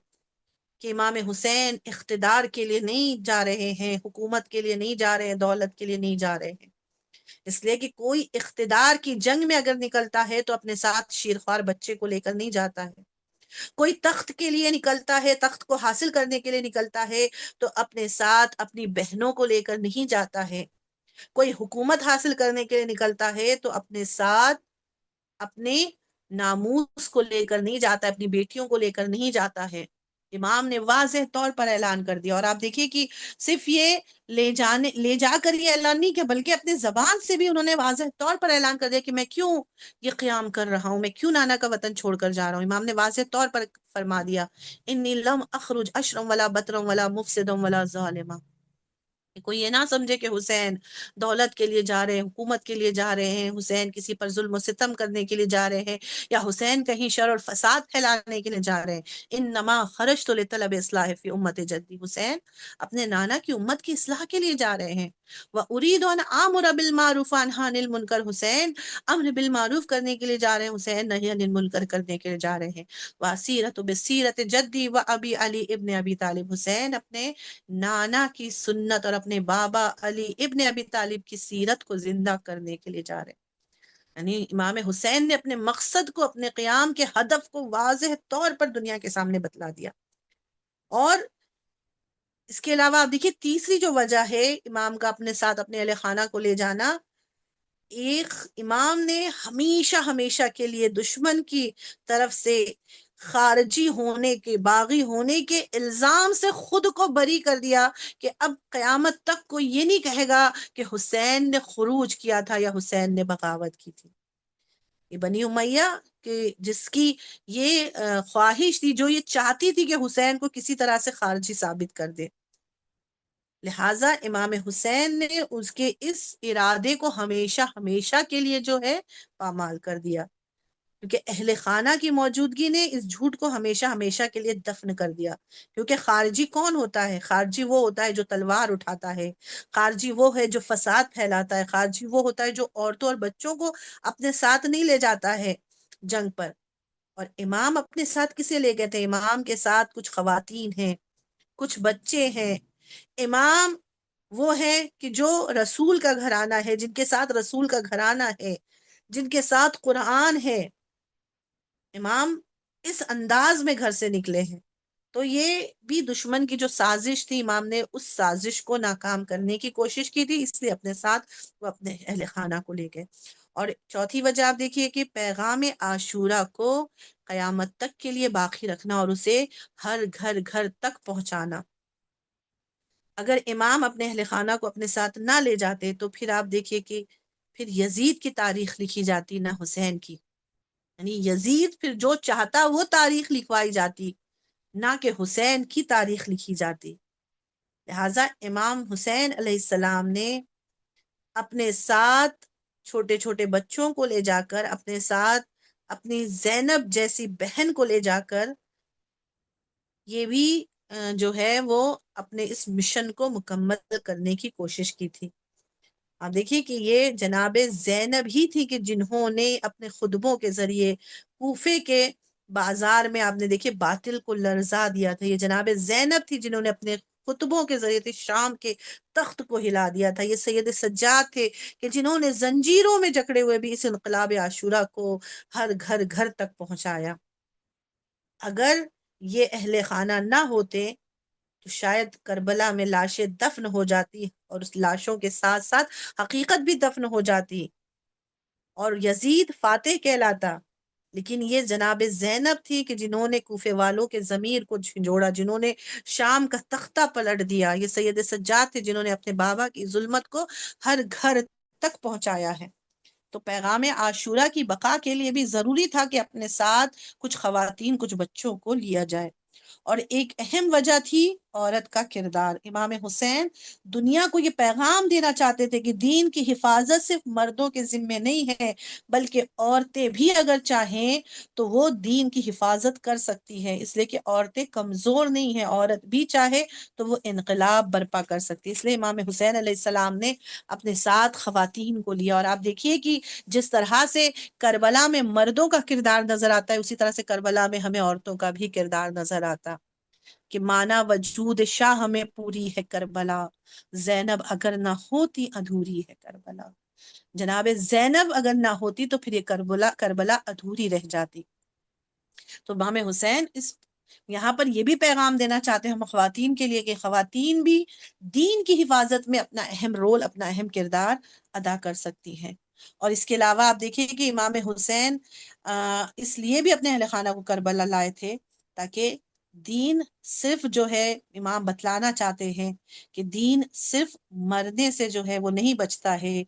کہ امام حسین اقتدار کے لیے نہیں جا رہے ہیں، حکومت کے لیے نہیں جا رہے ہیں، دولت کے لیے نہیں جا رہے ہیں. اس لیے کہ کوئی اقتدار کی جنگ میں اگر نکلتا ہے تو اپنے ساتھ شیرخوار بچے کو لے کر نہیں جاتا ہے. کوئی تخت کے لیے نکلتا ہے، تخت کو حاصل کرنے کے لیے نکلتا ہے تو اپنے ساتھ اپنی بہنوں کو لے کر نہیں جاتا ہے. کوئی حکومت حاصل کرنے کے لیے نکلتا ہے تو اپنے ساتھ اپنے ناموس کو لے کر نہیں جاتا، اپنی بیٹیوں کو لے کر نہیں جاتا ہے. امام نے واضح طور پر اعلان کر دیا. اور آپ دیکھیے کہ صرف یہ لے جا کر یہ اعلان نہیں کیا، بلکہ اپنے زبان سے بھی انہوں نے واضح طور پر اعلان کر دیا کہ میں کیوں یہ قیام کر رہا ہوں، میں کیوں نانا کا وطن چھوڑ کر جا رہا ہوں. امام نے واضح طور پر فرما دیا، انی لم اخرج اشرم ولا بطرم ولا مفسدم ولا ظالما. کوئی یہ نہ سمجھے کہ حسین دولت کے لیے جا رہے ہیں، حکومت کے لیے جا رہے ہیں، حسین کسی پر ظلم و ستم کرنے کے لیے جا رہے ہیں، یا حسین کہیں شر اور فساد پھیلانے کے لیے جا رہے ہیں. انما خرجت لطلب اصلاح فی امت جدی، حسین اپنے نانا کی امت کی اصلاح کے لیے جا رہے ہیں. وارید ان امر بالمعروف وانہی عن المنکر، حسین امر بالمعروف کرنے کے لیے جا رہے ہیں، حسین نہی عن المنکر کرنے کے لیے جا رہے ہیں. واسیرۃ بسیرۃ جدی و ابی علی ابن ابی طالب، حسین اپنے نانا کی سنت اور اپنے بابا علی ابن ابی طالب کی سیرت کو زندہ کرنے کے لیے جا رہے ہیں. یعنی امام حسین نے اپنے مقصد کو، اپنے قیام کے ہدف کو واضح طور پر دنیا کے سامنے بتلا دیا. اور اس کے علاوہ آپ دیکھیے تیسری جو وجہ ہے امام کا اپنے ساتھ اپنے اہل خانہ کو لے جانا، ایک امام نے ہمیشہ ہمیشہ کے لیے دشمن کی طرف سے خارجی ہونے کے، باغی ہونے کے الزام سے خود کو بری کر دیا کہ اب قیامت تک کوئی یہ نہیں کہے گا کہ حسین نے خروج کیا تھا یا حسین نے بغاوت کی تھی. یہ بنی امیہ کہ جس کی یہ خواہش تھی، جو یہ چاہتی تھی کہ حسین کو کسی طرح سے خارجی ثابت کر دے، لہٰذا امام حسین نے اس کے اس ارادے کو ہمیشہ ہمیشہ کے لیے جو ہے پامال کر دیا، کیونکہ اہل خانہ کی موجودگی نے اس جھوٹ کو ہمیشہ ہمیشہ کے لیے دفن کر دیا۔ کیونکہ خارجی کون ہوتا ہے؟ خارجی وہ ہوتا ہے جو تلوار اٹھاتا ہے، خارجی وہ ہے جو فساد پھیلاتا ہے، خارجی وہ ہوتا ہے جو عورتوں اور بچوں کو اپنے ساتھ نہیں لے جاتا ہے جنگ پر۔ اور امام اپنے ساتھ کسے لے گئے تھے؟ امام کے ساتھ کچھ خواتین ہیں، کچھ بچے ہیں۔ امام وہ ہے کہ جو رسول کا گھرانہ ہے، جن کے ساتھ رسول کا گھرانہ ہے، جن کے ساتھ قرآن ہے۔ امام اس انداز میں گھر سے نکلے ہیں، تو یہ بھی دشمن کی جو سازش تھی، امام نے اس سازش کو ناکام کرنے کی کوشش کی تھی، اس لیے اپنے ساتھ وہ اپنے اہل خانہ کو لے گئے۔ اور چوتھی وجہ آپ دیکھیے کہ پیغام عاشورہ کو قیامت تک کے لیے باقی رکھنا اور اسے ہر گھر گھر تک پہنچانا۔ اگر امام اپنے اہل خانہ کو اپنے ساتھ نہ لے جاتے تو پھر آپ دیکھیے کہ پھر یزید کی تاریخ لکھی جاتی، نہ حسین کی۔ یعنی یزید پھر جو چاہتا وہ تاریخ لکھوائی جاتی، نہ کہ حسین کی تاریخ لکھی جاتی۔ لہٰذا امام حسین علیہ السلام نے اپنے ساتھ چھوٹے چھوٹے بچوں کو لے جا کر، اپنے ساتھ اپنی زینب جیسی بہن کو لے جا کر، یہ بھی جو ہے وہ اپنے اس مشن کو مکمل کرنے کی کوشش کی تھی۔ آپ دیکھیے کہ یہ جناب زینب ہی تھی کہ جنہوں نے اپنے خطبوں کے ذریعے کوفے کے بازار میں آپ نے دیکھیے باطل کو لرزا دیا تھا۔ یہ جناب زینب تھی جنہوں نے اپنے خطبوں کے ذریعے تھے شام کے تخت کو ہلا دیا تھا۔ یہ سید سجاد تھے کہ جنہوں نے زنجیروں میں جکڑے ہوئے بھی اس انقلاب عاشورہ کو ہر گھر گھر تک پہنچایا۔ اگر یہ اہل خانہ نہ ہوتے تو شاید کربلا میں لاشیں دفن ہو جاتی، اور اس لاشوں کے ساتھ ساتھ حقیقت بھی دفن ہو جاتی اور یزید فاتح کہلاتا۔ لیکن یہ جناب زینب تھی کہ جنہوں نے کوفے والوں کے ضمیر کو جھنجھوڑا، جنہوں نے شام کا تختہ پلٹ دیا۔ یہ سید سجاد تھے جنہوں نے اپنے بابا کی ظلمت کو ہر گھر تک پہنچایا ہے۔ تو پیغام عاشورہ کی بقا کے لیے بھی ضروری تھا کہ اپنے ساتھ کچھ خواتین، کچھ بچوں کو لیا جائے۔ اور ایک اہم وجہ تھی عورت کا کردار۔ امام حسین دنیا کو یہ پیغام دینا چاہتے تھے کہ دین کی حفاظت صرف مردوں کے ذمے نہیں ہے، بلکہ عورتیں بھی اگر چاہیں تو وہ دین کی حفاظت کر سکتی ہے، اس لیے کہ عورتیں کمزور نہیں ہیں، عورت بھی چاہے تو وہ انقلاب برپا کر سکتی ہے۔ اس لیے امام حسین علیہ السلام نے اپنے ساتھ خواتین کو لیا۔ اور آپ دیکھیے کہ جس طرح سے کربلا میں مردوں کا کردار نظر آتا ہے، اسی طرح سے کربلا میں ہمیں عورتوں کا بھی کردار نظر آتا کہ مانا وجود شاہ ہمیں پوری ہے کربلا، زینب اگر نہ ہوتی ادھوری ہے کربلا۔ جناب زینب اگر نہ ہوتی تو پھر یہ کربلا ادھوری رہ جاتی۔ تو امام حسین اس یہاں پر یہ بھی پیغام دینا چاہتے ہیں ہم خواتین کے لیے کہ خواتین بھی دین کی حفاظت میں اپنا اہم رول، اپنا اہم کردار ادا کر سکتی ہیں۔ اور اس کے علاوہ آپ دیکھیں کہ امام حسین اس لیے بھی اپنے اہل خانہ کو کربلا لائے تھے تاکہ دین صرف جو ہے، امام بتلانا چاہتے ہیں کہ دین صرف مرنے سے جو ہے وہ نہیں بچتا ہے،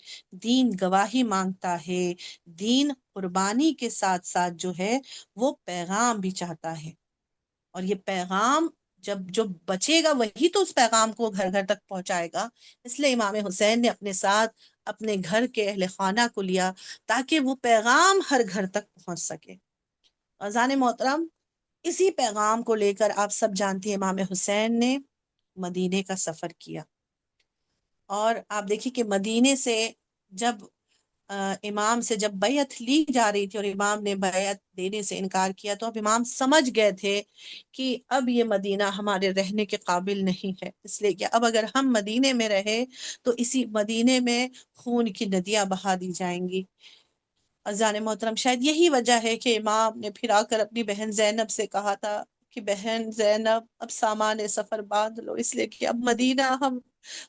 دین گواہی مانگتا ہے، دین قربانی کے ساتھ ساتھ جو ہے وہ پیغام بھی چاہتا ہے۔ اور یہ پیغام جب جو بچے گا وہی تو اس پیغام کو گھر گھر تک پہنچائے گا۔ اس لیے امام حسین نے اپنے ساتھ اپنے گھر کے اہل خانہ کو لیا تاکہ وہ پیغام ہر گھر تک پہنچ سکے۔ اذان محترم، اسی پیغام کو لے کر آپ سب جانتی ہیں امام حسین نے مدینے کا سفر کیا۔ اور آپ دیکھیں کہ مدینے سے جب امام سے جب بیعت لی جا رہی تھی اور امام نے بیعت دینے سے انکار کیا تو اب امام سمجھ گئے تھے کہ اب یہ مدینہ ہمارے رہنے کے قابل نہیں ہے، اس لیے کہ اب اگر ہم مدینے میں رہے تو اسی مدینے میں خون کی ندیاں بہا دی جائیں گی۔ اذان محترم، شاید یہی وجہ ہے کہ امام نے پھر آ کر اپنی بہن زینب سے کہا تھا کہ بہن زینب اب سامان سفر باندھ لو، اس لیے کہ اب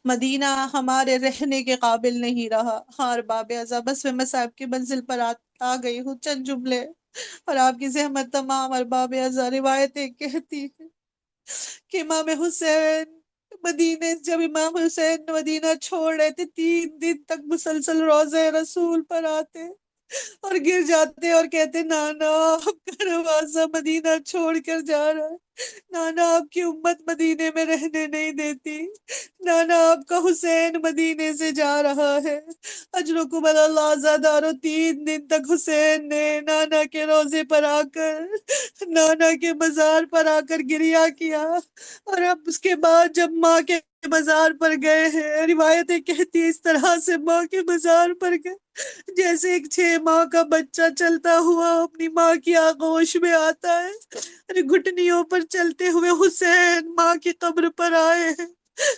مدینہ ہمارے رہنے کے قابل نہیں رہا۔ ہاں باب ازا، بس میں صاحب کی منزل پر آ گئی ہوں، چند جملے اور آپ کی زحمت تمام۔ اور باب ازا روایتیں کہتی ہیں کہ جب امام حسین مدینہ چھوڑ رہے تھے 3 دن تک مسلسل روزہ رسول پر آتے، اور گر جاتے اور کہتے نانا آپ کا نواسا مدینہ چھوڑ کر جا رہا ہے، نانا آپ کی امت مدینے میں رہنے نہیں دیتی، نانا آپ کا حسین مدینے سے جا رہا ہے۔ اجرکم اللہ زادارو 3 دن تک حسین نے نانا کے روزے پر آ کر، نانا کے مزار پر آ کر گریا کیا، اور اب اس کے بعد جب ماں کے مزار پر گئے ہیں، روایتیں کہتی اس طرح سے ماں کے مزار پر گئے جیسے ایک 6 ماہ کا بچہ چلتا ہوا اپنی ماں کی آغوش میں آتا ہے، ارے گھٹنیوں پر چلتے ہوئے حسین ماں کی قبر پر آئے ہیں،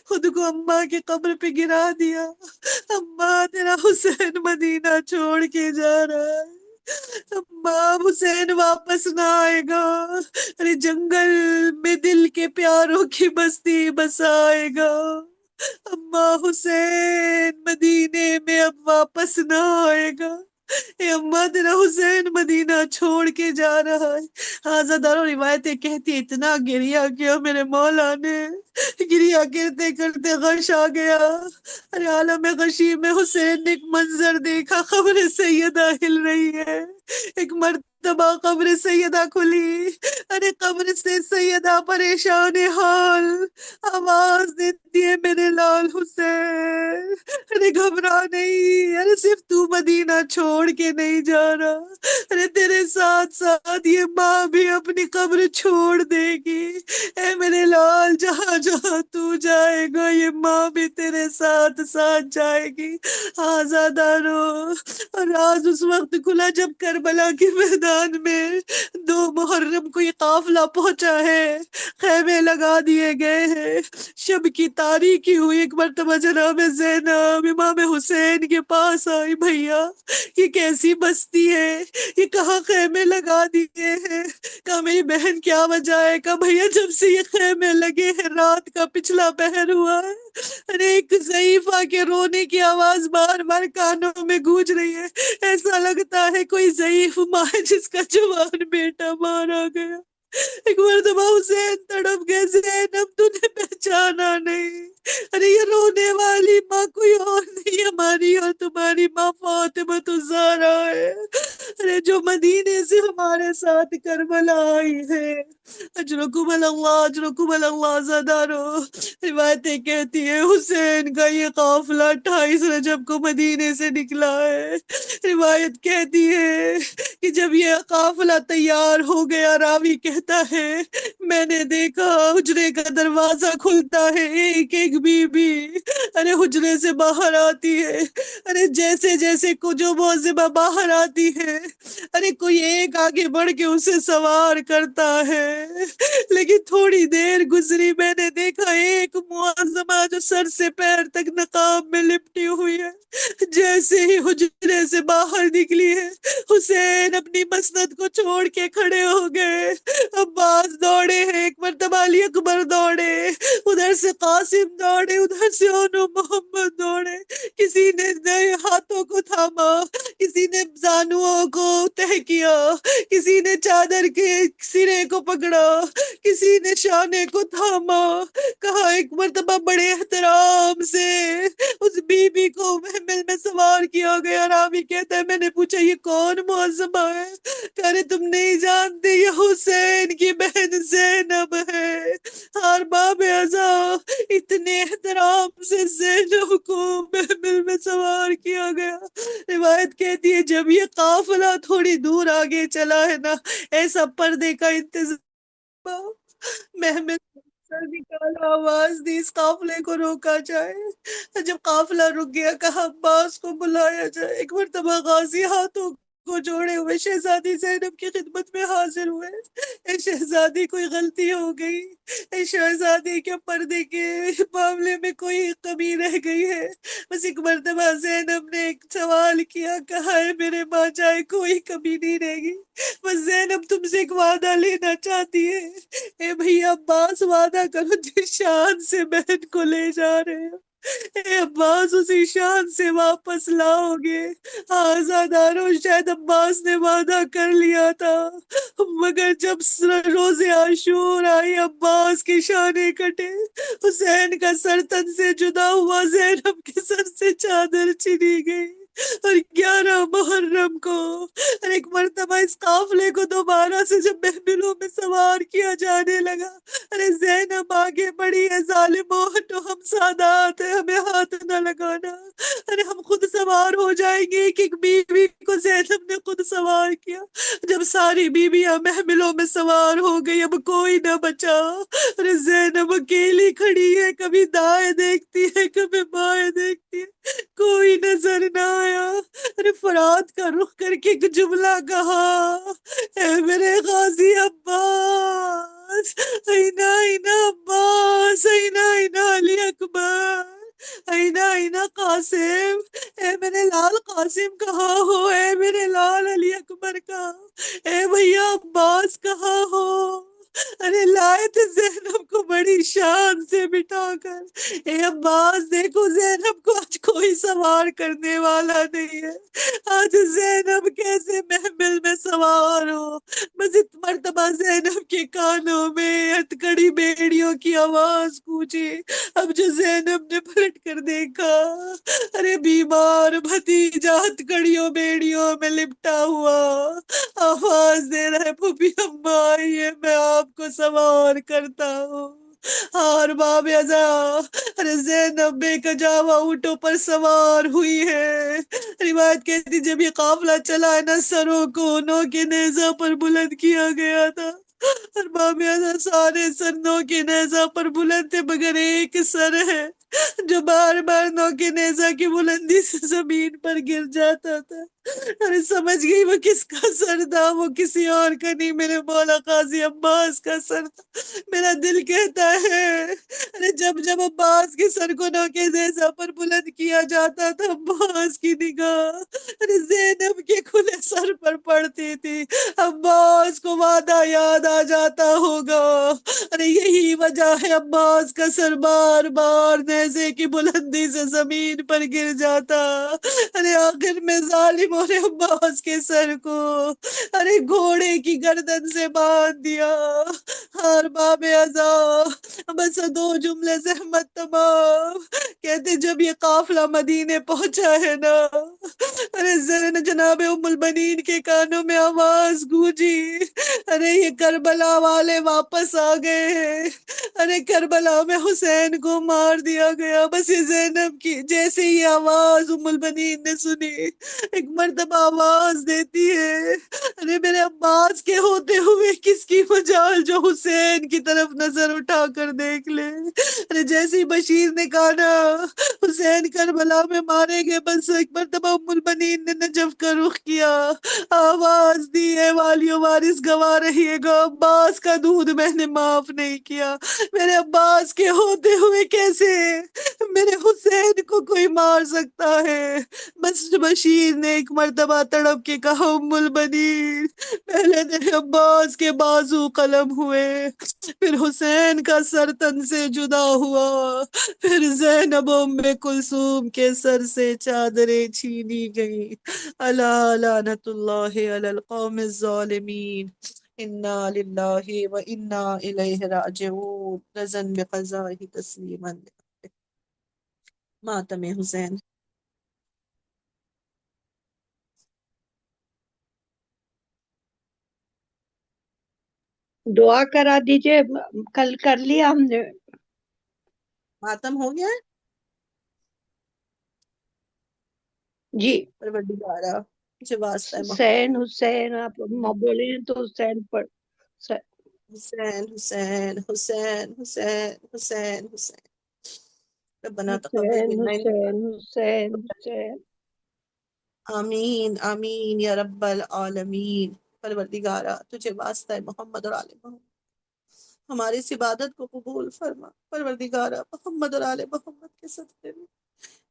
خود کو اماں کی قبر پہ گرا دیا، اماں تیرا حسین مدینہ چھوڑ کے جا رہا ہے، اماں حسین واپس نہ آئے گا، ارے جنگل میں دل کے پیاروں کی بستی بسائے گا، اماں حسین مدینے میں اب واپس نہ آئے گا، اے اماں تیرا حسین مدینہ چھوڑ کے جا رہا ہے۔ آزاداروں روایتیں کہتی اتنا گریا کیا میرے مولا نے، گریا کرتے کرتے غش آ گیا، ارے عالم غشی میں حسین نے ایک منظر دیکھا، قبر سیدہ ہل رہی ہے، ایک مرتبہ قبر سیدہ کھلی، ارے قبر سے سیدہ پریشان حال آواز دیتی ہے میرے لال حسین، ارے گھبرا نہیں، ارے صرف تو مدینہ چھوڑ کے نہیں جا رہا، ارے تیرے ساتھ ساتھ یہ ماں بھی اپنی قبر چھوڑ دے گی، اے میرے لال جہاں جہاں تو جائے گا یہ ماں بھی تیرے ساتھ ساتھ جائے گی۔ آزادارو، اور راز اس وقت کھلا جب کربلا کے میدان میں 2 محرم کو یہ قافلہ پہنچا ہے، خیمے لگا دیے گئے ہیں، شب کی تاریکی ہوئی، ایک مرتبہ جناب زینب امام حسین کے پاس آئی، بھیا یہ کیسی بستی ہے، یہ کہاں خیمے لگا دیے ہیں، کہا میری بہن کیا وجہ ہے، کہا بھیا جب سے یہ خیمے لگے ہیں رات کا پچھلا پہر ہوا ہے، ارے ایک ضعیفہ کے رونے کی آواز بار بار کانوں میں گونج رہی ہے، ایسا لگتا ہے کوئی ضعیف ماں ہے جس کا جوان بیٹا مارا گیا، ایک مرتبہ حسین تڑپ گئے، زینب تو نے پہچانا نہیں، ارے یہ رونے والی ماں کوئی اور نہیں ہماری اور تمہاری ماں فاطمہ الزہرا ہے، ارے جو مدینے سے ہمارے ساتھ کربلا آئی ہے، اجرکم اللہ اجرکم اللہ زادارو، روایتیں کہتی ہیں حسین کا یہ قافلہ 28 رجب کو مدینے سے نکلا ہے، روایت کہتی ہے کہ جب یہ قافلہ تیار ہو گیا، راوی کہتا ہے میں نے دیکھا حجرے کا دروازہ کھلتا ہے، ایک ایک بی بی ارے حجرے سے باہر آتی ہے، ارے جیسے جیسے کو جو معذبہ باہر آتی ہے، ارے کوئی ایک آگے بڑھ کے اسے سوار کرتا ہے، لیکن تھوڑی دیر گزری میں نے دیکھا ایک معظمہ جو سر سے پیر تک نقاب میں لپٹی ہوئی ہے، جیسے ہی حجرے سے باہر نکلی ہے حسین اپنی مسند کو چھوڑ کے کھڑے ہو گئے، عباس دوڑے ہیں، ایک مرتبہ علی اکبر دوڑے، ادھر سے قاسم دوڑے، ادھر سے اونو محمد دوڑے، کسی نے نئے ہاتھوں کو تھاما، کسی نے زانوؤں کو تہ کیا، کسی نے چادر کے سرے کو پکڑا، کسی نے شانے کو تھاما، کہا ایک مرتبہ بڑے احترام سے اس بی بی کو محمل میں سوار کیا گیا، راوی کہتا ہے میں نے پوچھا یہ کون معظمہ ہے، کہا رے تم نہیں جانتے یہ حسین کی بہن زینب ہے، ہر باب ازا اتنے احترام سے زینب کو محمل میں سوار کیا گیا، روایت کہتی ہے جب یہ قافلہ تھوڑی دور آگے چلا ہے نا، ایسا پردے کا انتظام، محمل سر نکالا، آواز دی اس قافلے کو روکا جائے، جب قافلہ رک گیا کہا عباس کو بلایا جائے، ایک مرتبہ غازی ہاتھوں کو جوڑے ہوئے شہزادی زینب کی خدمت میں حاضر ہوئے، اے شہزادی کوئی غلطی ہو گئی، اے شہزادی کے پردے کے معاملے میں کوئی کمی رہ گئی ہے، بس ایک مرتبہ زینب نے ایک سوال کیا، کہا ہے میرے ماں جائے کوئی کمی نہیں رہے گی، بس زینب تم سے ایک وعدہ لینا چاہتی ہے، اے بھیا عباس وعدہ کرو جس شان سے بہن کو لے جا رہے ہو، اے عباس اسی شان سے واپس لاؤ گے، آزادارو شاید عباس نے وعدہ کر لیا تھا، مگر جب روز عاشور آئی عباس کے شانے کٹے، حسین کا سر تن سے جدا ہوا، زینب کے سر سے چادر چھینی گئی، اور 11 محرم کو اور ایک مرتبہ اس قافلے کو دوبارہ سے جب محملوں میں سوار کیا جانے لگا، ارے زینب آگے بڑھی ہے، ظالموں ہٹو، ہم سادات ہیں، ہمیں ہاتھ نہ لگانا، ارے ہم خود سوار ہو جائیں گے۔ ایک ایک بیوی کو زینب نے خود سوار کیا۔ جب ساری بیویاں محملوں میں سوار ہو گئی، اب کوئی نہ بچا، ارے زینب اکیلی کھڑی ہے، کبھی دائیں دیکھتی ہے، کبھی بائیں دیکھتی ہے، کوئی نظر نہ آیا۔ ارے فرات کا رخ کر کے ایک جملہ کہا، اے میرے غازی عباس، اینا اینا عباس، اینا اینا علی اکبر، اینا اینا قاسم، اے میرے لال قاسم کہاں ہو، اے میرے لال علی اکبر کا، اے بھیا عباس کہاں ہو۔ ارے لائے تھے زینب کو بڑی شان سے بٹھا کر، اے عباس دیکھو زینب کو آج کوئی سوار کرنے والا نہیں ہے، آج زینب کیسے محمل میں سوار ہو۔ بس اس مرتبہ زینب کے کانوں میں ہتکڑی بیڑیوں کی آواز گونجی۔ اب جو زینب نے پلٹ کر دیکھا، ارے بیمار بھتیجا ہتکڑیوں بیڑیوں میں لپٹا ہوا آواز دے رہا ہے، پھوپھی اماں آئیے میں آپ کو سوار کرتا ہوں۔ اور باب ازا، ارے زینب بے کجاوا اونٹوں پر سوار ہوئی ہے۔ روایت کہتی جب یہ قافلہ چلا ہے نا، سروں کو نو کے نیزہ پر بلند کیا گیا تھا، اور باب ازا سارے سر نو کے نیزہ پر بلند تھے مگر ایک سر ہے جو بار بار نو کے نیزہ کی بلندی سے زمین پر گر جاتا تھا۔ ارے سمجھ گئی وہ کس کا سر تھا، وہ کسی اور کا نہیں، میرے مولا قاضی عباس کا سر تھا۔ میرا دل کہتا ہے ارے جب جب عباس کے سر کو نو کے نیزہ پر بلند کیا جاتا تھا، عباس کی نگاہ ارے زینب کے کھلے سر پر پڑتی تھی، عباس کو وعدہ یاد آ جاتا ہوگا، ارے یہی وجہ ہے عباس کا سر بار بار نیزے کی بلندی سے زمین پر گر جاتا۔ ارے آخر میں ظالموں نے عباس کے سر کو ارے گھوڑے کی گردن سے باندھ دیا۔ اور باب ازا بس دو جملے سے احمد تمام کہتے جب یہ قافلہ مدینے پہنچا ہے نا، ارے زین جناب ام البنین کے کانوں میں آواز گونجی، ارے یہ کربلا والے واپس آ گئے ہیں، ارے کربلا میں حسین کو مار دیا گیا۔ بس یہ زینب کی جیسے یہ آواز ام البنین نے سنی، ایک مرتبہ آواز دیتی ہے، ارے میرے عباس کے ہوتے ہوئے کس کی مجال جو حسین کی طرف نظر اٹھا کر دیکھ لے۔ ارے جیسی بشیر نے کہا نا حسین کربلا میں مارے گئے، بس ایک مرتبہ ام البنین نے نجف کا رخ کیا، آواز دی ہے والیو وارث گوا رہیے گا، عباس کا دودھ میں نے معاف نہیں کیا، میرے عباس کے ہوتے ہوئے کیسے میرے حسین کو کوئی مار سکتا ہے۔ بس بشیر نے ایک مرتبہ تڑپ کے کہا ام البنین پہلے تیرے عباس کے بازو قلم ہوئے، پھر حسین کا سر تن سے جدا ہوا، پھر زینب ام کلثوم کے سر سے چادریں چھینی گئی۔ الا لعنت اللہ علی القوم الظالمین، انا للہ و انا الیہ راجعون، رضا بقضائہ تسلیما۔ ماتم حسین۔ دعا کرا دیجئے، کل کر لیا ہم نے۔ ماتم ہو گیا ہے؟ جی پروردگارا مجھے واسطہ ہے محمد حسین حسین، آپ بولے ہیں تو حسین پر حسین حسین حسین حسین حسین حسین ربنا تقبل حسین منا حسین حسین حسین۔ آمین آمین یا رب العالمین۔ پروردگارا تجھے واسطہ ہے محمد اور آل محمد، ہماری اس عبادت کو قبول فرما۔ پروردگارا محمد اور آل محمد کے صدقے میں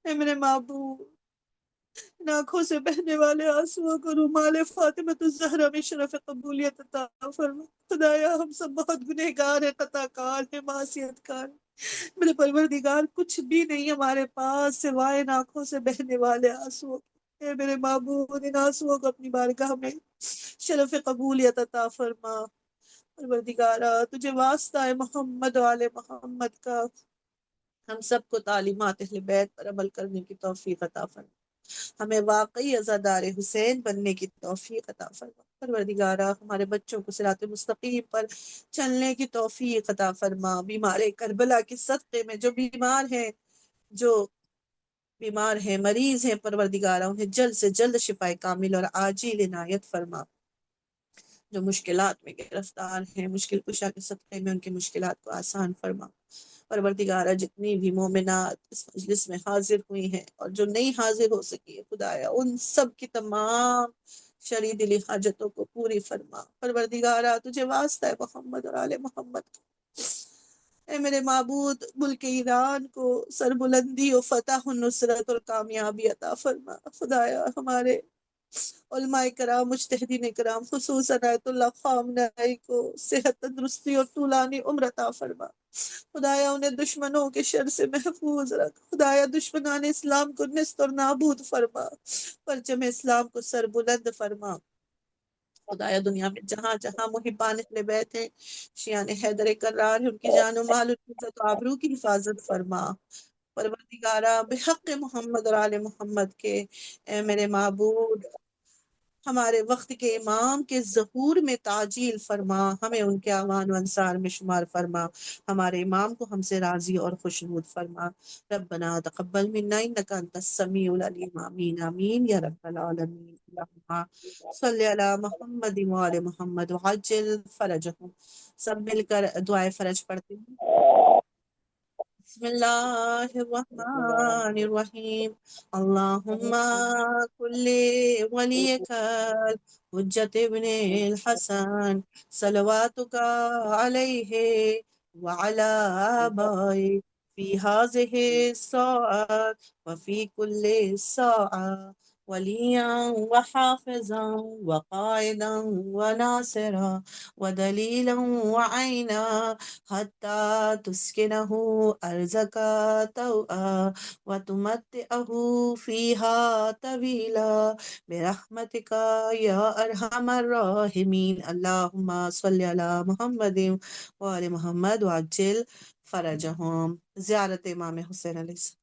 اے میرے معبود، ان آنکھوں سے بہنے والے آنسوؤں کو رومال فاطمۃ الزہرا میں شرف قبولیت عطا فرما۔ خدایا ہم سب بہت گنہگار ہیں، خطا کار ہیں، معصیت کار ہیں، میرے پروردگار کچھ بھی نہیں ہمارے پاس سوائے ان آنکھوں سے بہنے والے آنسوؤں کے۔ اے میرے معبود ان آنسوؤں کو اپنی بارگاہ میں شرف قبولیت عطا فرما۔ پروردگارا تجھے واسطہ ہے محمد و آل محمد کا، ہم سب کو تعلیمات اہل بیت پر عمل کرنے کی توفیق عطا فرما۔ ہمیں واقعی عزادار حسین بننے کی توفیق عطا فرما۔ پروردگارہ ہمارے بچوں کو صراط مستقیم پر چلنے کی توفیق عطا فرما۔ بیمار کربلا کے صدقے میں جو بیمار ہیں مریض ہیں پروردگارہ انہیں جلد سے جلد شفائے کامل اور عاجل عنایت فرما۔ جو مشکلات میں گرفتار ہیں مشکل کشا کے صدقے میں ان کی مشکلات کو آسان فرما۔ پروردگارہ جتنی بھی مومنات اس مجلس میں حاضر ہوئی ہیں اور جو نہیں حاضر ہو سکی ہے خدایا ان سب کی تمام شری دلی حاجتوں کو پوری فرما۔ پروردگارہ تجھے واسطہ ہے محمد اور آل محمد کا، اے میرے معبود ملک ایران کو سربلندی و فتح و نصرت اور کامیابی عطا فرما۔ خدایا ہمارے علماء کرام مجتہدین کرام خصوصاً آیت اللہ خامنہئی کو صحت تندرستی اور طولانی عمر عطا فرما۔ خدایا انہیں دشمنوں کے شر سے محفوظ رکھ۔ خدایا دشمنان اسلام کو نست اور نابود فرما، پرچم اسلام کو سربلند فرما۔ خدایا دنیا میں جہاں جہاں محبان اہل بیت ہیں شیعان حیدر کرار ہیں ان کی جان و مال اور عزت و آبرو کی حفاظت فرما۔ پروردگارہ بحق محمد اور آل محمد کے اے میرے معبود ہمارے وقت کے امام کے ظہور میں تعجیل فرما، ہمیں ان کے اعوان و انصار میں شمار فرما، ہمارے امام کو ہم سے راضی اور خوشنود فرما۔ ربنا تقبل منا انک انت السمیع العلیم، آمین آمین یا رب العالمین۔ اللہم صلی علی محمد وآل محمد وعجل فرجہم۔ سب مل کر دعائے فرج پڑھتے ہیں۔ بسم اللہ الرحمن الرحیم، اللہم کل ولیک حجت ابن الحسن صلواتک علیہ وعلی آبائی فی ہذہ الساعة وفی کل ساعة ولیا وحافظا وقائدا وناصرا ودلیلا وعینا حتی تسکنہ ارضک طوعا وتمتعہ فیہا طویلا برحمتک یا ارحم الراحمین۔ اللہم صلی علی محمد وآل محمد وعجل فرجہم۔ زیارت امام حسین علیہ السلام۔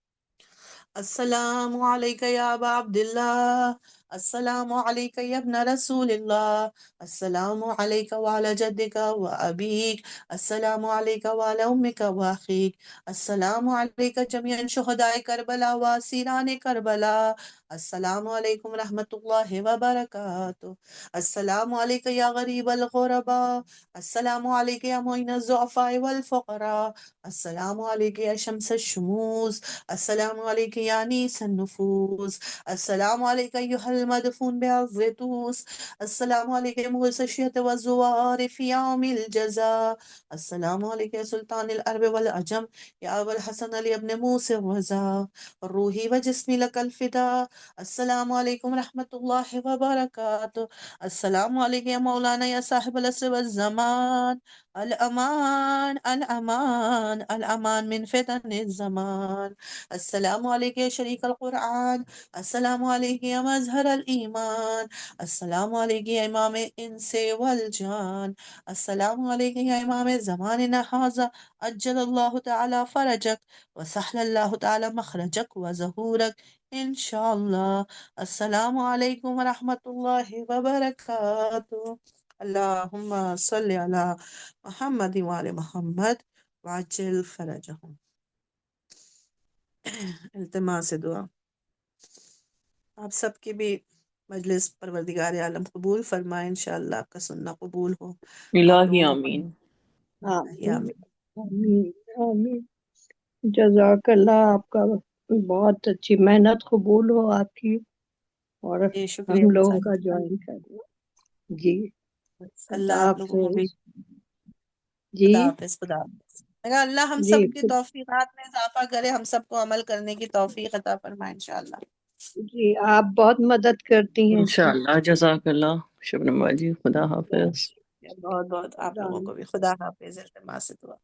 السلام علیک یا ابا عبداللہ، السلام علیک یا ابن رسول اللہ، السلام علیک وعلی جدک و ابیک، السلام علیک وعلی امک و اخیک، السلام علیک جمیع شہداء کربلا و اسیران کربلا، السلام علیکم رحمت اللہ وبرکاتہ، السلام علیک یا غریب الغرباء، السلام علیک یا معین الضعفاء والفقراء، السلام علیک یا شمس الشموس، السلام علیک یا انیس النفوس، السلام علیک ایہا المدفون بعرض طوس، السلام علیک یا مغیث الشیعة والزوار فی یوم الجزاء، السلام علیک یا سلطان العرب والعجم یا ابا الحسن علی ابن موسی الرضا، روحی و جسمی لک الفداء، السلام علیکم رحمت اللہ وبرکاتہ، السلام علیکم یا مولانا یا صاحب العصر والزمان، الامان الامان الامان من فتن الزمان، السلام علیکم یا شریک القرآن، السلام علیکم یا مظہر الایمان، السلام علیکم یا امام انس والجان، السلام علیکم یا امام زماننا ھذا عجل اللہ تعالی فرجک وسہل اللہ تعالی مخرجک وظہورک انشاءاللہ، السلام علیکم ورحمۃ اللہ وبرکاتہ۔ اللہم صلی علی محمد وآل محمد وعجل فرجہم۔ التماس دعا، آپ سب کی بھی مجلس پروردگار عالم قبول فرمائے، انشاءاللہ آپ کا سننا قبول ہو۔ آپ الہی لوگوں کو آمین۔ آمین آمین۔ آمین آمین۔ جزاک اللہ، آپ کا بہت اچھی محنت قبول ہو آپ کی، اور جی شکریہ ہم لوگوں کا جزاک جوائن کرنا۔ جی اللہ، اللہ خدا آپ لوگوں کو بھی۔ حافظ۔ جی خدا حافظ، خدا حافظ۔ اگر اللہ ہم جی سب کی توفیقات میں اضافہ کرے، ہم سب کو عمل کرنے کی توفیق عطا فرمائے انشاءاللہ۔ جی آپ بہت مدد کرتی ہیں اس میں۔ انشاءاللہ، جزاک اللہ شبنم باجی، خدا بہت حافظ۔ شکریہ، بہت بہت آپ خدا لوگوں کو بھی۔ خدا حافظ، التماس دعا۔